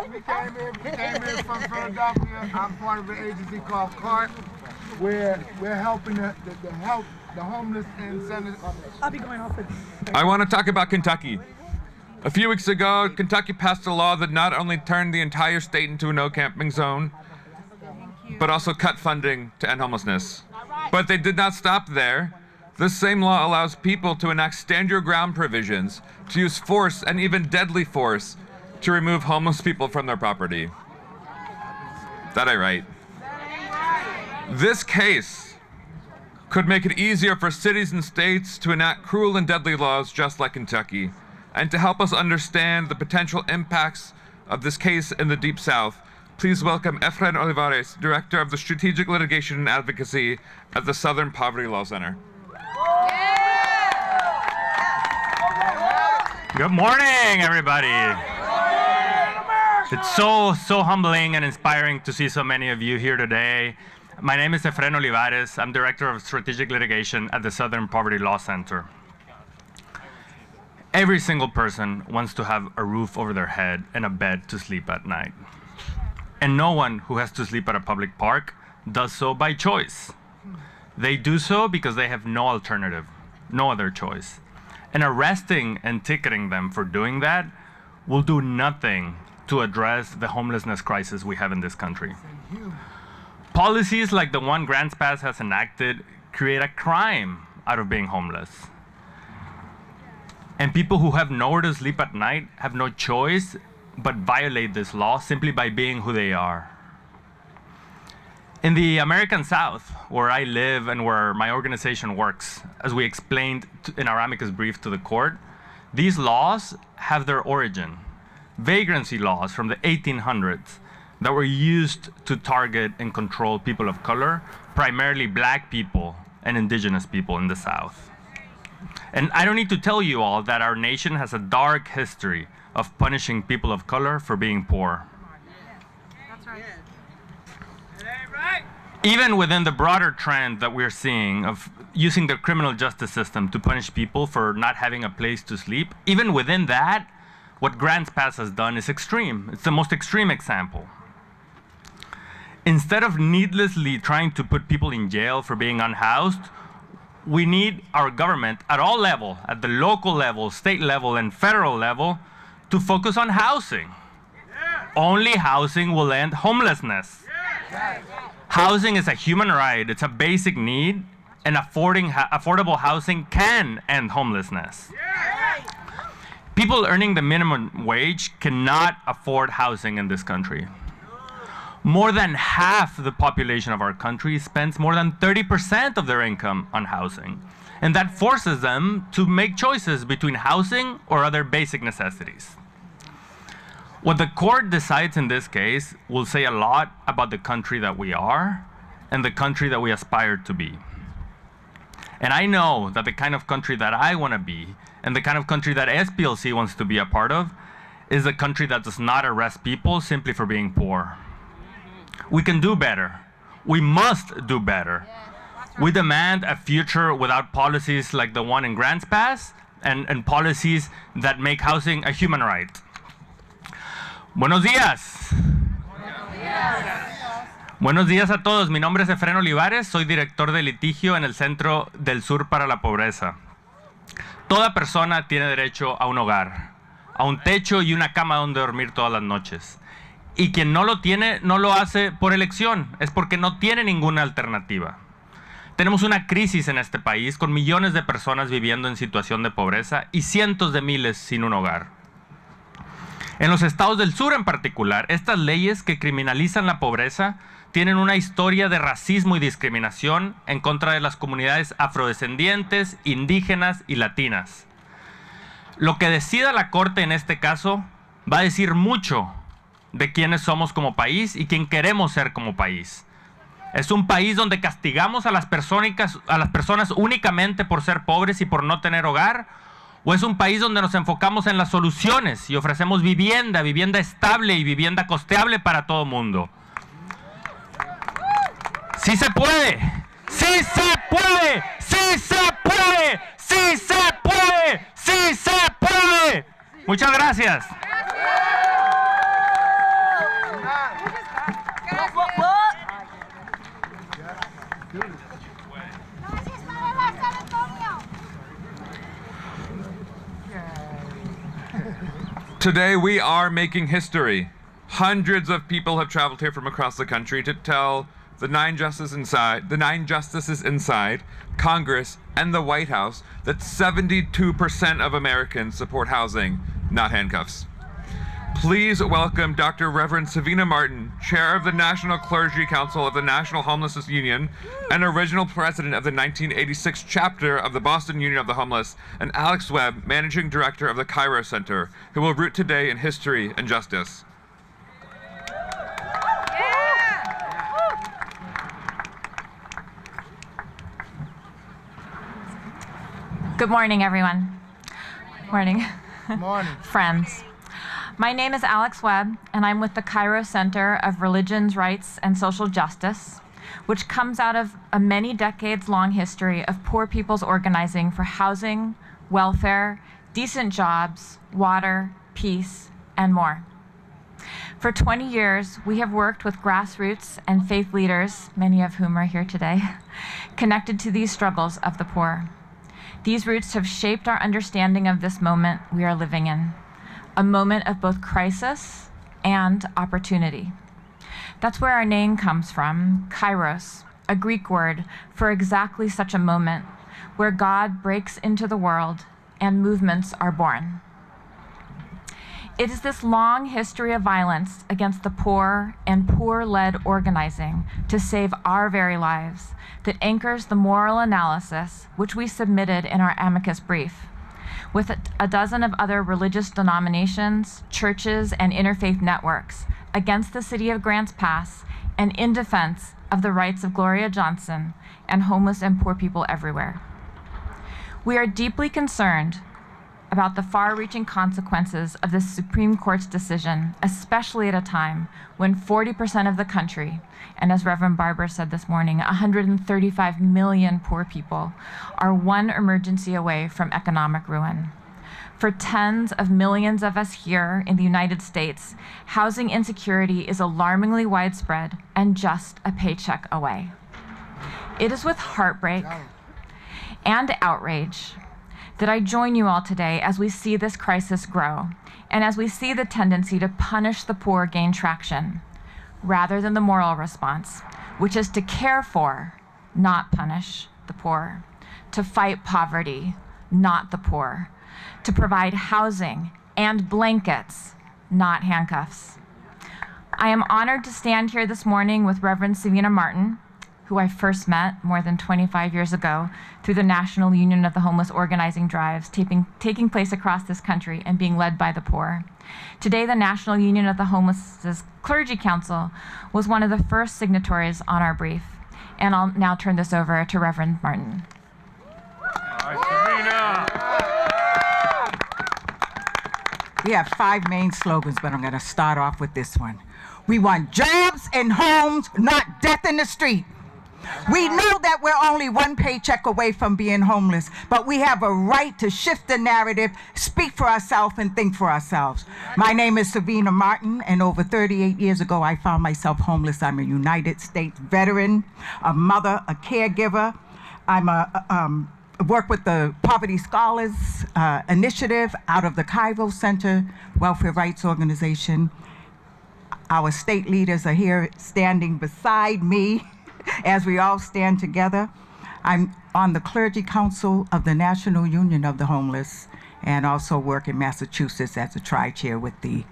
We came in from Philadelphia. I'm part of an agency called CART, where we're helping the homeless and sending. I'll be going off it. I want to talk about Kentucky. A few weeks ago, Kentucky passed a law that not only turned the entire state into a no camping zone, but also cut funding to end homelessness. But they did not stop there. This same law allows people to enact stand your ground provisions, to use force and even deadly force to remove homeless people from their property. That I write. This case could make it easier for cities and states to enact cruel and deadly laws just like Kentucky. And to help us understand the potential impacts of this case in the Deep South, please welcome Efrain Olivares, Director of the Strategic Litigation and Advocacy at the Southern Poverty Law Center. Good morning, everybody. It's so humbling and inspiring to see so many of you here today. My name is Efrain Olivares. I'm Director of Strategic Litigation at the Southern Poverty Law Center. Every single person wants to have a roof over their head and a bed to sleep at night. And no one who has to sleep at a public park does so by choice. They do so because they have no alternative, no other choice. And arresting and ticketing them for doing that will do nothing to address the homelessness crisis we have in this country. Policies like the one Grants Pass has enacted create a crime out of being homeless. And people who have nowhere to sleep at night have no choice but violate this law simply by being who they are. In the American South, where I live and where my organization works, as we explained in our amicus brief to the court, these laws have their origin. Vagrancy laws from the 1800s that were used to target and control people of color, primarily black people and indigenous people in the South. And I don't need to tell you all that our nation has a dark history of punishing people of color for being poor. That's right. Even within the broader trend that we're seeing of using the criminal justice system to punish people for not having a place to sleep, even within that, what Grants Pass has done is extreme. It's the most extreme example. Instead of needlessly trying to put people in jail for being unhoused, we need our government at all levels, at the local level, state level, and federal level, to focus on housing. Only housing will end homelessness. Housing is a human right, it's a basic need, and affordable housing can end homelessness. People earning the minimum wage cannot afford housing in this country. More than half the population of our country spends more than 30% of their income on housing. And that forces them to make choices between housing or other basic necessities. What the court decides in this case will say a lot about the country that we are and the country that we aspire to be. And I know that the kind of country that I want to be and the kind of country that SPLC wants to be a part of is a country that does not arrest people simply for being poor. We can do better. We must do better. We demand a future without policies like the one in Grants Pass and policies that make housing a human right. Buenos días. Buenos días a todos. Mi nombre es Efrain Olivares. Soy director de litigio en el Centro del Sur para la Pobreza. Toda persona tiene derecho a un hogar, a un techo y una cama donde dormir todas las noches. Y quien no lo tiene, no lo hace por elección, es porque no tiene ninguna alternativa. Tenemos una crisis en este país con millones de personas viviendo en situación de pobreza y cientos de miles sin un hogar. En los estados del sur en particular, estas leyes que criminalizan la pobreza tienen una historia de racismo y discriminación en contra de las comunidades afrodescendientes, indígenas y latinas. Lo que decida la Corte en este caso va a decir mucho de quiénes somos como país y quién queremos ser como país. Es un país donde castigamos a las personas únicamente por ser pobres y por no tener hogar, o es un país donde nos enfocamos en las soluciones y ofrecemos vivienda estable y vivienda costeable para todo mundo. ¡Sí se puede! ¡Sí se puede! ¡Sí se puede! ¡Sí se puede! ¡Sí se puede! Muchas gracias. Today we are making history. Hundreds of people have traveled here from across the country to tell the nine justices inside Congress and the White House that 72% of Americans support housing, not handcuffs. Please welcome Dr. Reverend Savina Martin, Chair of the National Clergy Council of the National Homelessness Union and original president of the 1986 chapter of the Boston Union of the Homeless, and Alex Webb, Managing Director of the Cairo Center, who will root today in history and justice. Good morning, everyone. Morning. Morning. Friends. My name is Alex Webb, and I'm with the Cairo Center of Religions, Rights, and Social Justice, which comes out of a many decades-long history of poor people's organizing for housing, welfare, decent jobs, water, peace, and more. For 20 years, we have worked with grassroots and faith leaders, many of whom are here today, connected to these struggles of the poor. These roots have shaped our understanding of this moment we are living in, a moment of both crisis and opportunity. That's where our name comes from, Kairos, a Greek word for exactly such a moment, where God breaks into the world and movements are born. It is this long history of violence against the poor and poor-led organizing to save our very lives that anchors the moral analysis which we submitted in our amicus brief, with a dozen of other religious denominations, churches, and interfaith networks against the city of Grants Pass and in defense of the rights of Gloria Johnson and homeless and poor people everywhere. We are deeply concerned about the far-reaching consequences of this Supreme Court's decision, especially at a time when 40% of the country, and as Reverend Barber said this morning, 135 million poor people, are one emergency away from economic ruin. For tens of millions of us here in the United States, housing insecurity is alarmingly widespread and just a paycheck away. It is with heartbreak and outrage that I join you all today as we see this crisis grow and as we see the tendency to punish the poor gain traction, rather than the moral response, which is to care for, not punish, the poor, to fight poverty, not the poor, to provide housing and blankets, not handcuffs. I am honored to stand here this morning with Reverend Savina Martin, who I first met more than 25 years ago through the National Union of the Homeless organizing drives taking place across this country and being led by the poor. Today, the National Union of the Homeless Clergy Council was one of the first signatories on our brief. And I'll now turn this over to Reverend Martin. We have 5 main slogans, but I'm going to start off with this one. We want jobs and homes, not death in the street. We know that we're only one paycheck away from being homeless, but we have a right to shift the narrative, speak for ourselves, and think for ourselves. My name is Savina Martin, and over 38 years ago, I found myself homeless. I'm a United States veteran, a mother, a caregiver. I'm work with the Poverty Scholars Initiative out of the Cairo Center Welfare Rights Organization. Our state leaders are here standing beside me as we all stand together. I'm on the Clergy Council of the National Union of the Homeless and also work in Massachusetts as a tri-chair with the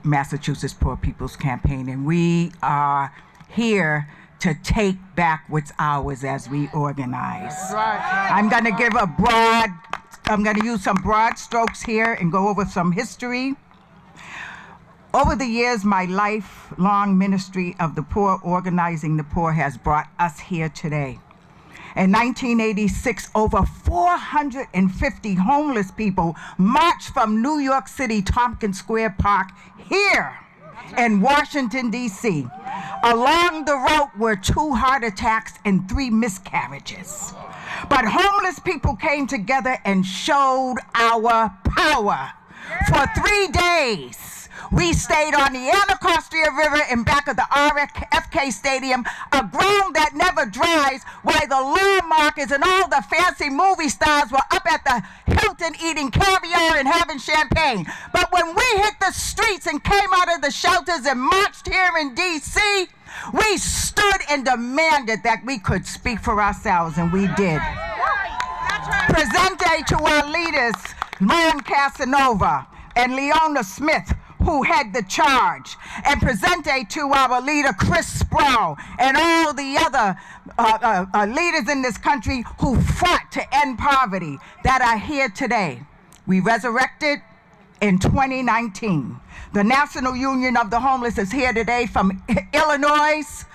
Massachusetts Poor People's Campaign. And we are here to take back what's ours as we organize. I'm going to use some broad strokes here and go over some history. Over the years, my lifelong ministry of the poor, organizing the poor, has brought us here today. In 1986, over 450 homeless people marched from New York City, Tompkins Square Park, here in Washington, D.C. Along the route were 2 heart attacks and 3 miscarriages. But homeless people came together and showed our power. For 3 days, we stayed on the Anacostia River in back of the RFK Stadium, a ground that never dries, while the landmarkers and all the fancy movie stars were up at the Hilton eating caviar and having champagne. But when we hit the streets and came out of the shelters and marched here in D.C., We stood and demanded that we could speak for ourselves, and we did. Presente to our leaders, Lon Casanova and Leona Smith, who had the charge, and presente to our leader, Chris Sproul, and all the other leaders in this country who fought to end poverty that are here today. We resurrected in 2019. The National Union of the Homeless is here today from Illinois.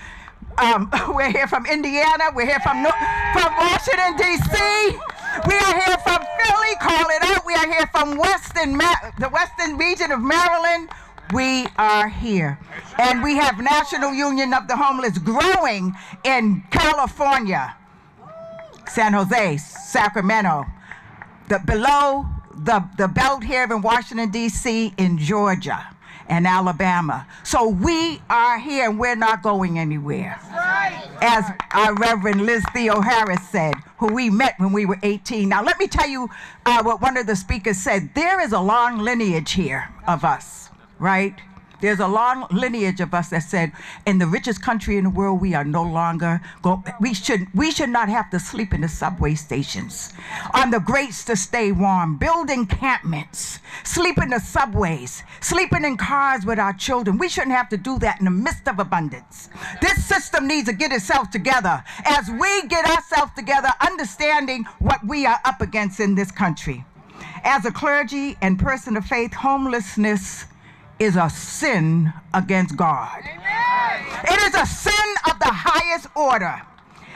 We're here from Indiana. We're here from Washington, D.C. We are here from Philly, call it out. We are here from the Western region of Maryland. We are here. And we have National Union of the Homeless growing in California, San Jose, Sacramento, below the belt here in Washington, D.C., in Georgia and Alabama. So we are here and we're not going anywhere. As our Reverend Liz Theo Harris said, who we met when we were 18. Now let me tell you what one of the speakers said. There is a long lineage here of us, right? There's a long lineage of us that said, in the richest country in the world, we are no longer we should not have to sleep in the subway stations, on the grates to stay warm, build encampments, sleep in the subways, sleeping in cars with our children. We shouldn't have to do that in the midst of abundance. This system needs to get itself together. As we get ourselves together, understanding what we are up against in this country. As a clergy and person of faith, homelessness is a sin against God. It is a sin of the highest order.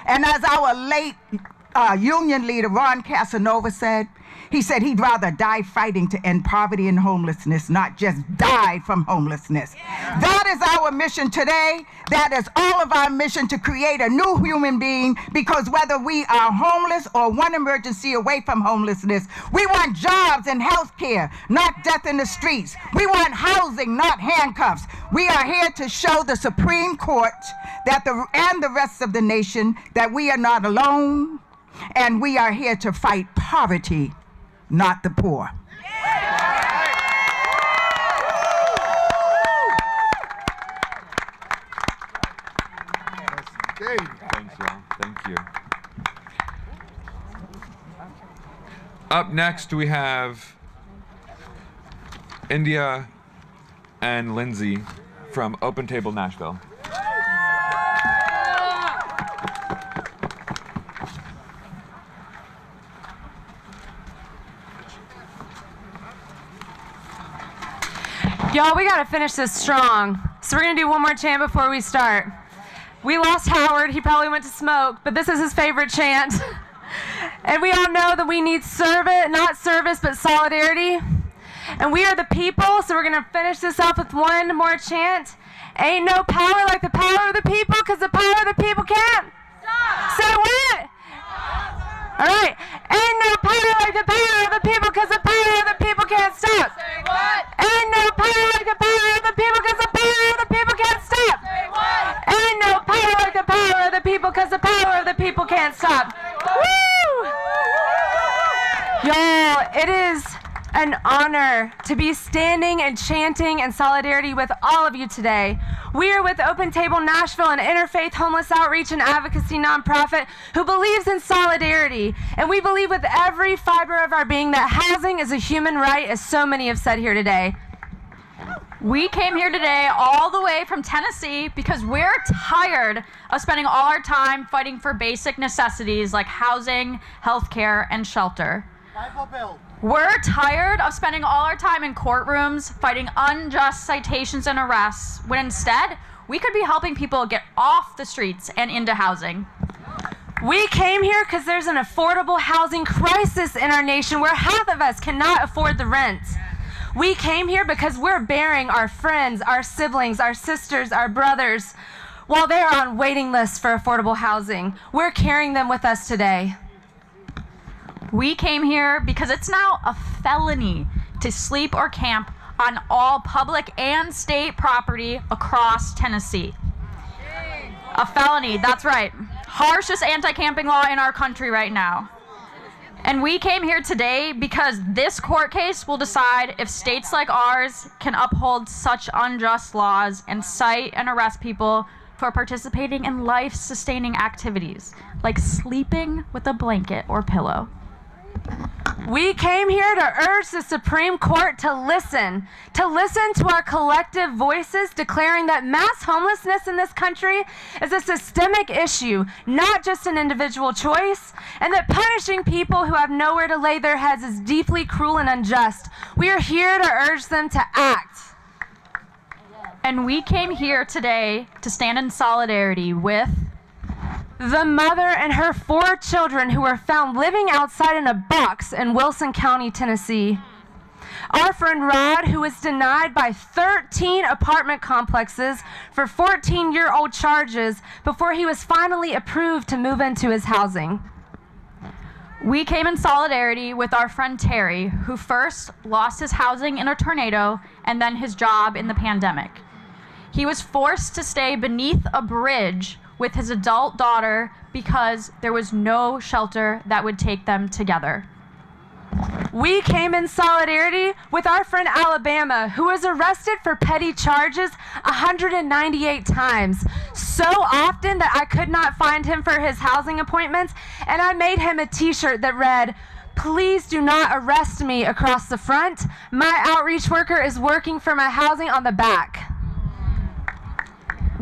And as our late union leader, Ron Casanova, said, he said he'd rather die fighting to end poverty and homelessness, not just die from homelessness. That is our mission today. That is all of our mission, to create a new human being, because whether we are homeless or one emergency away from homelessness, we want jobs and health care, not death in the streets. We want housing, not handcuffs. We are here to show the Supreme Court and the rest of the nation that we are not alone, and we are here to fight poverty, not the poor. Thanks, y'all. Thank you. Up next, we have India and Lindsay from Open Table Nashville. Y'all, we gotta finish this strong. So we're gonna do one more chant before we start. We lost Howard, he probably went to smoke, but this is his favorite chant. And we all know that we need not service, but solidarity. And we are the people, so we're gonna finish this off with one more chant. Ain't no power like the power of the people, because the power of the people can't stop. Say what? All right. Ain't no power like the power of the people, because the power of the people can't stop. Say what? Ain't no power like the power of the people, because the power of the people can't stop. Say what? Ain't no power like the power of the people, because the power of the people can't stop. Woo! Y'all, it is an honor to be standing and chanting in solidarity with all of you today. We are with Open Table Nashville, an interfaith homeless outreach and advocacy nonprofit who believes in solidarity. And we believe with every fiber of our being that housing is a human right, as so many have said here today. We came here today all the way from Tennessee because we're tired of spending all our time fighting for basic necessities like housing, healthcare, and shelter. We're tired of spending all our time in courtrooms fighting unjust citations and arrests, when instead we could be helping people get off the streets and into housing. We came here because there's an affordable housing crisis in our nation where half of us cannot afford the rent. We came here because we're burying our friends, our siblings, our sisters, our brothers, while they're on waiting lists for affordable housing. We're carrying them with us today. We came here because it's now a felony to sleep or camp on all public and state property across Tennessee. A felony, that's right. Harshest anti-camping law in our country right now. And we came here today because this court case will decide if states like ours can uphold such unjust laws and cite and arrest people for participating in life-sustaining activities like sleeping with a blanket or pillow. We came here to urge the Supreme Court to listen to our collective voices declaring that mass homelessness in this country is a systemic issue, not just an individual choice, and that punishing people who have nowhere to lay their heads is deeply cruel and unjust. We are here to urge them to act. And we came here today to stand in solidarity with the mother and her 4 children who were found living outside in a box in Wilson County, Tennessee. Our friend Rod, who was denied by 13 apartment complexes for 14-year-old charges before he was finally approved to move into his housing. We came in solidarity with our friend Terry, who first lost his housing in a tornado and then his job in the pandemic. He was forced to stay beneath a bridge with his adult daughter because there was no shelter that would take them together. We came in solidarity with our friend Alabama, who was arrested for petty charges 198 times, so often that I could not find him for his housing appointments, and I made him a t-shirt that read, "Please do not arrest me," across the front. My outreach worker is working for my housing on the back.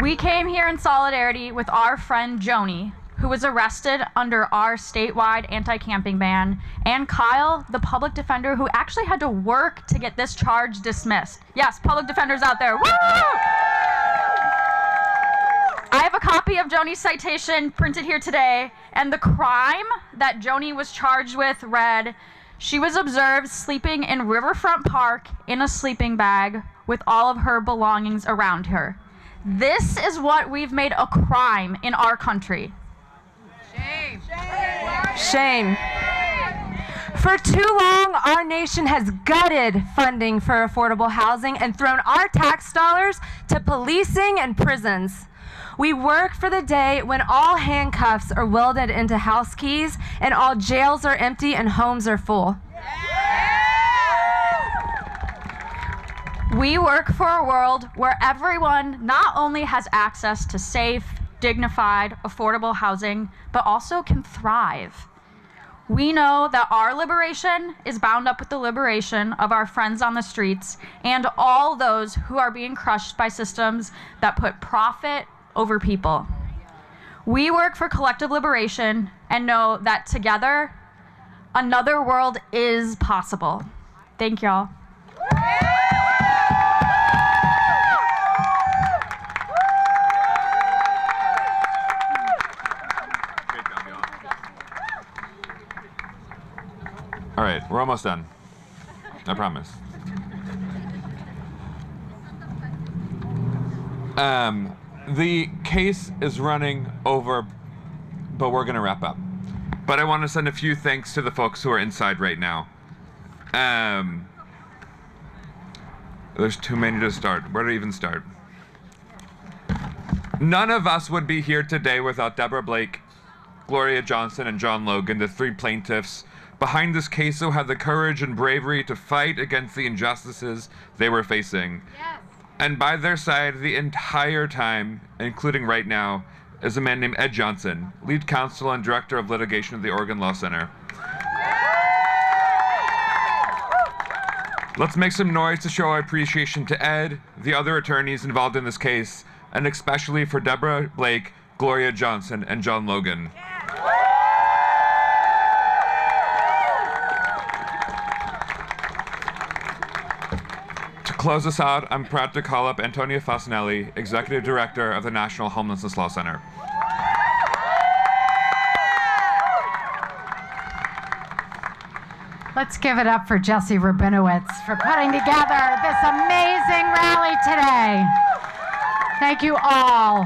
We came here in solidarity with our friend Joni, who was arrested under our statewide anti-camping ban, and Kyle, the public defender, who actually had to work to get this charge dismissed. Yes, public defenders out there, woo! I have a copy of Joni's citation printed here today, and the crime that Joni was charged with read, she was observed sleeping in Riverfront Park in a sleeping bag with all of her belongings around her. This is what we've made a crime in our country. Shame. Shame. For too long, our nation has gutted funding for affordable housing and thrown our tax dollars to policing and prisons. We work for the day when all handcuffs are welded into house keys and all jails are empty and homes are full. We work for a world where everyone not only has access to safe, dignified, affordable housing, but also can thrive. We know that our liberation is bound up with the liberation of our friends on the streets and all those who are being crushed by systems that put profit over people. We work for collective liberation and know that together, another world is possible. Thank y'all. All right, we're almost done. I promise. The case is running over, but we're gonna wrap up. But I want to send a few thanks to the folks who are inside right now. There's too many to start. Where to even start? None of us would be here today without Deborah Blake, Gloria Johnson, and John Logan, the 3 plaintiffs behind this case who had the courage and bravery to fight against the injustices they were facing. Yes. And by their side the entire time, including right now, is a man named Ed Johnson, lead counsel and director of litigation at the Oregon Law Center. Let's make some noise to show our appreciation to Ed, the other attorneys involved in this case, and especially for Deborah Blake, Gloria Johnson, and John Logan. To close us out, I'm proud to call up Antonia Fasanelli, Executive Director of the National Homelessness Law Center. Let's give it up for Jesse Rabinowitz for putting together this amazing rally today. Thank you all.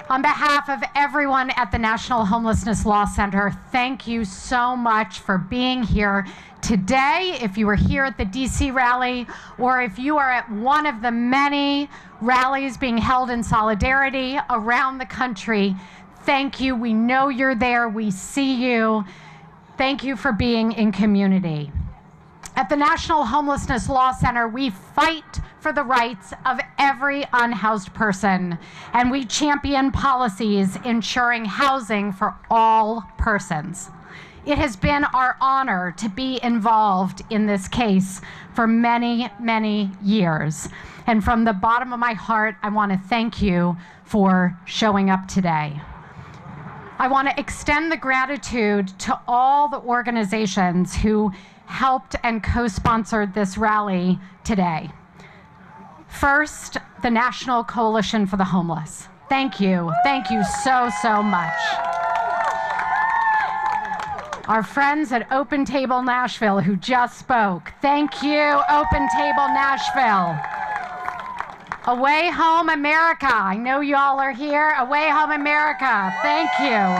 On behalf of everyone at the National Homelessness Law Center, thank you so much for being here today. If you were here at the DC rally, or if you are at one of the many rallies being held in solidarity around the country, thank you. We know you're there. We see you. Thank you for being in community. At the National Homelessness Law Center, we fight for the rights of every unhoused person, and we champion policies ensuring housing for all persons. It has been our honor to be involved in this case for many, many years. And from the bottom of my heart, I want to thank you for showing up today. I want to extend the gratitude to all the organizations who helped and co-sponsored this rally today. First, the National Coalition for the Homeless. Thank you. Thank you so, so much. Our friends at Open Table Nashville who just spoke. Thank you, Open Table Nashville. Away Home America. I know y'all are here. Away Home America. Thank you.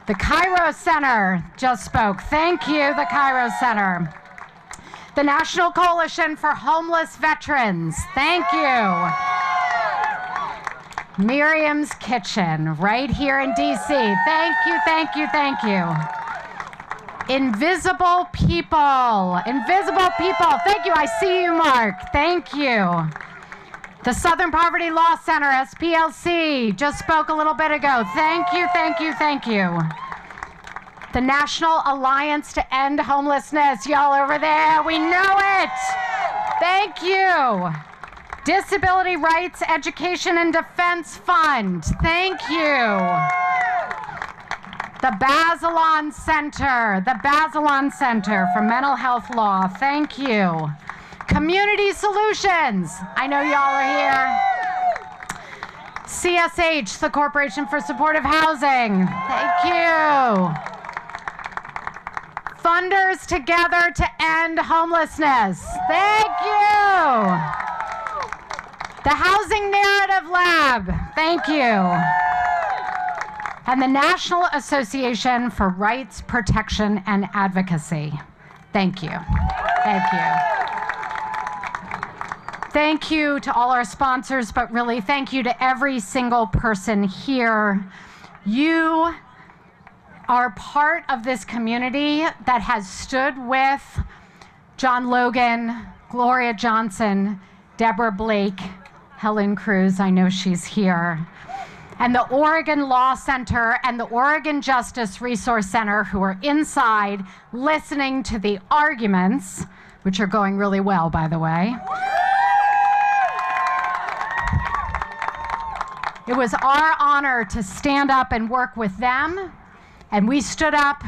The Cairo Center just spoke. Thank you, the Cairo Center. The National Coalition for Homeless Veterans. Thank you. Miriam's Kitchen, right here in DC. Thank you, thank you, thank you. Invisible People. Invisible People. Thank you. I see you, Mark. Thank you. The Southern Poverty Law Center, SPLC, just spoke a little bit ago. Thank you, thank you, thank you. The National Alliance to End Homelessness. Y'all over there, we know it. Thank you. Disability Rights Education and Defense Fund. Thank you. The Bazelon Center. The Bazelon Center for Mental Health Law. Thank you. Community Solutions. I know y'all are here. CSH, the Corporation for Supportive Housing. Thank you. Funders Together to End Homelessness. Thank you. The Housing Narrative Lab. Thank you. And the National Association for Rights Protection and Advocacy. Thank you. Thank you. Thank you to all our sponsors, but really thank you to every single person here. You are part of this community that has stood with John Logan, Gloria Johnson, Deborah Blake, Helen Cruz, I know she's here, and the Oregon Law Center and the Oregon Justice Resource Center, who are inside listening to the arguments, which are going really well, by the way. It was our honor to stand up and work with them, and we stood up,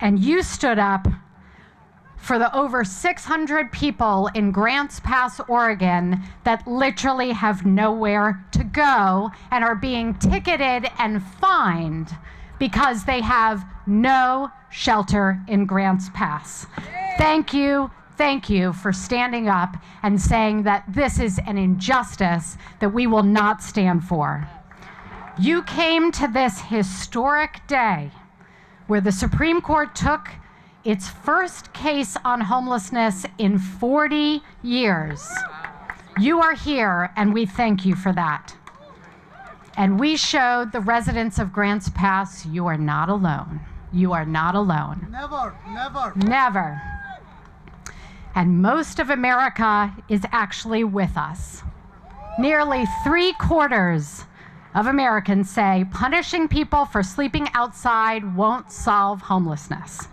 and you stood up for the over 600 people in Grants Pass, Oregon that literally have nowhere to go and are being ticketed and fined because they have no shelter in Grants Pass. Thank you for standing up and saying that this is an injustice that we will not stand for. You came to this historic day where the Supreme Court took its first case on homelessness in 40 years. You are here, and we thank you for that. And we showed the residents of Grants Pass, you are not alone. You are not alone. Never, never. Never. And most of America is actually with us. Nearly 3/4 of Americans say punishing people for sleeping outside won't solve homelessness.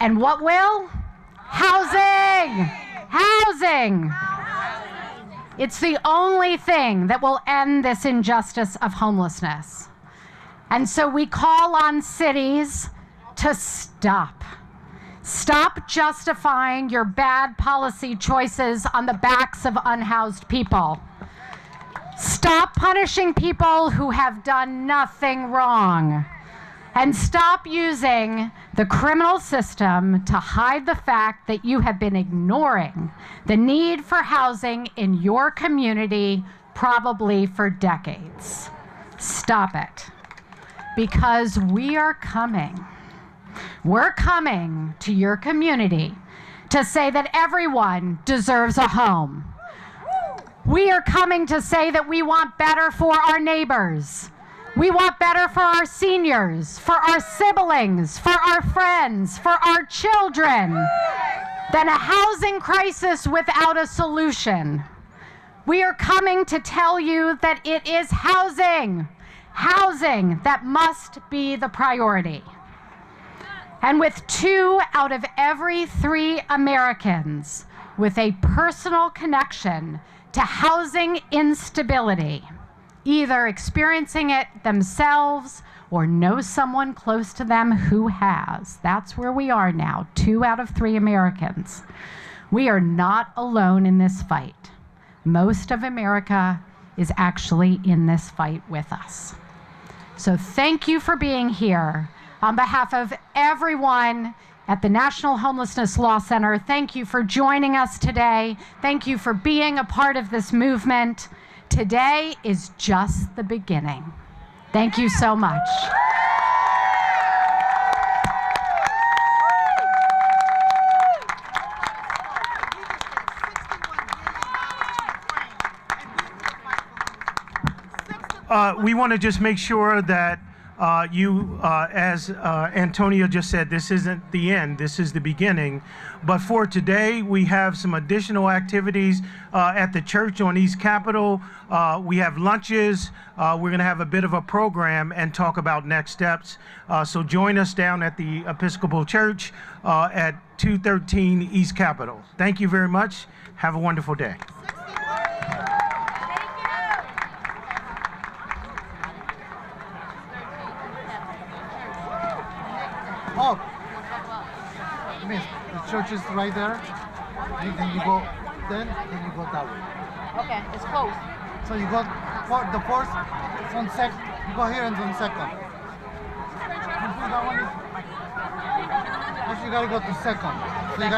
And what will? Housing! Housing! It's the only thing that will end this injustice of homelessness. And so we call on cities to stop. Stop justifying your bad policy choices on the backs of unhoused people. Stop punishing people who have done nothing wrong. And stop using the criminal system to hide the fact that you have been ignoring the need for housing in your community probably for decades. Stop it. Because we are coming. We're coming to your community to say that everyone deserves a home. We are coming to say that we want better for our neighbors. We want better for our seniors, for our siblings, for our friends, for our children. than a housing crisis without a solution. We are coming to tell you that it is housing that must be the priority. And with 2 out of every 3 Americans with a personal connection to housing instability, either experiencing it themselves or know someone close to them who has. That's where we are now, 2 out of 3 Americans. We are not alone in this fight. Most of America is actually in this fight with us. So thank you for being here. On behalf of everyone at the National Homelessness Law Center, thank you for joining us today. Thank you for being a part of this movement. Today is just the beginning. Thank you so much. We want to just make sure that as Antonia just said, this isn't the end, this is the beginning. But for today, we have some additional activities at the church on East Capitol. We have lunches. We're going to have a bit of a program and talk about next steps. So join us down at the Episcopal Church at 213 East Capitol. Thank you very much. Have a wonderful day. Oh, Miss, the church is right there. Then you go, then you go that way. Okay, it's closed. So you go for the first, it's on second. You go here and on second. That one is, actually you gotta go to second. So you gotta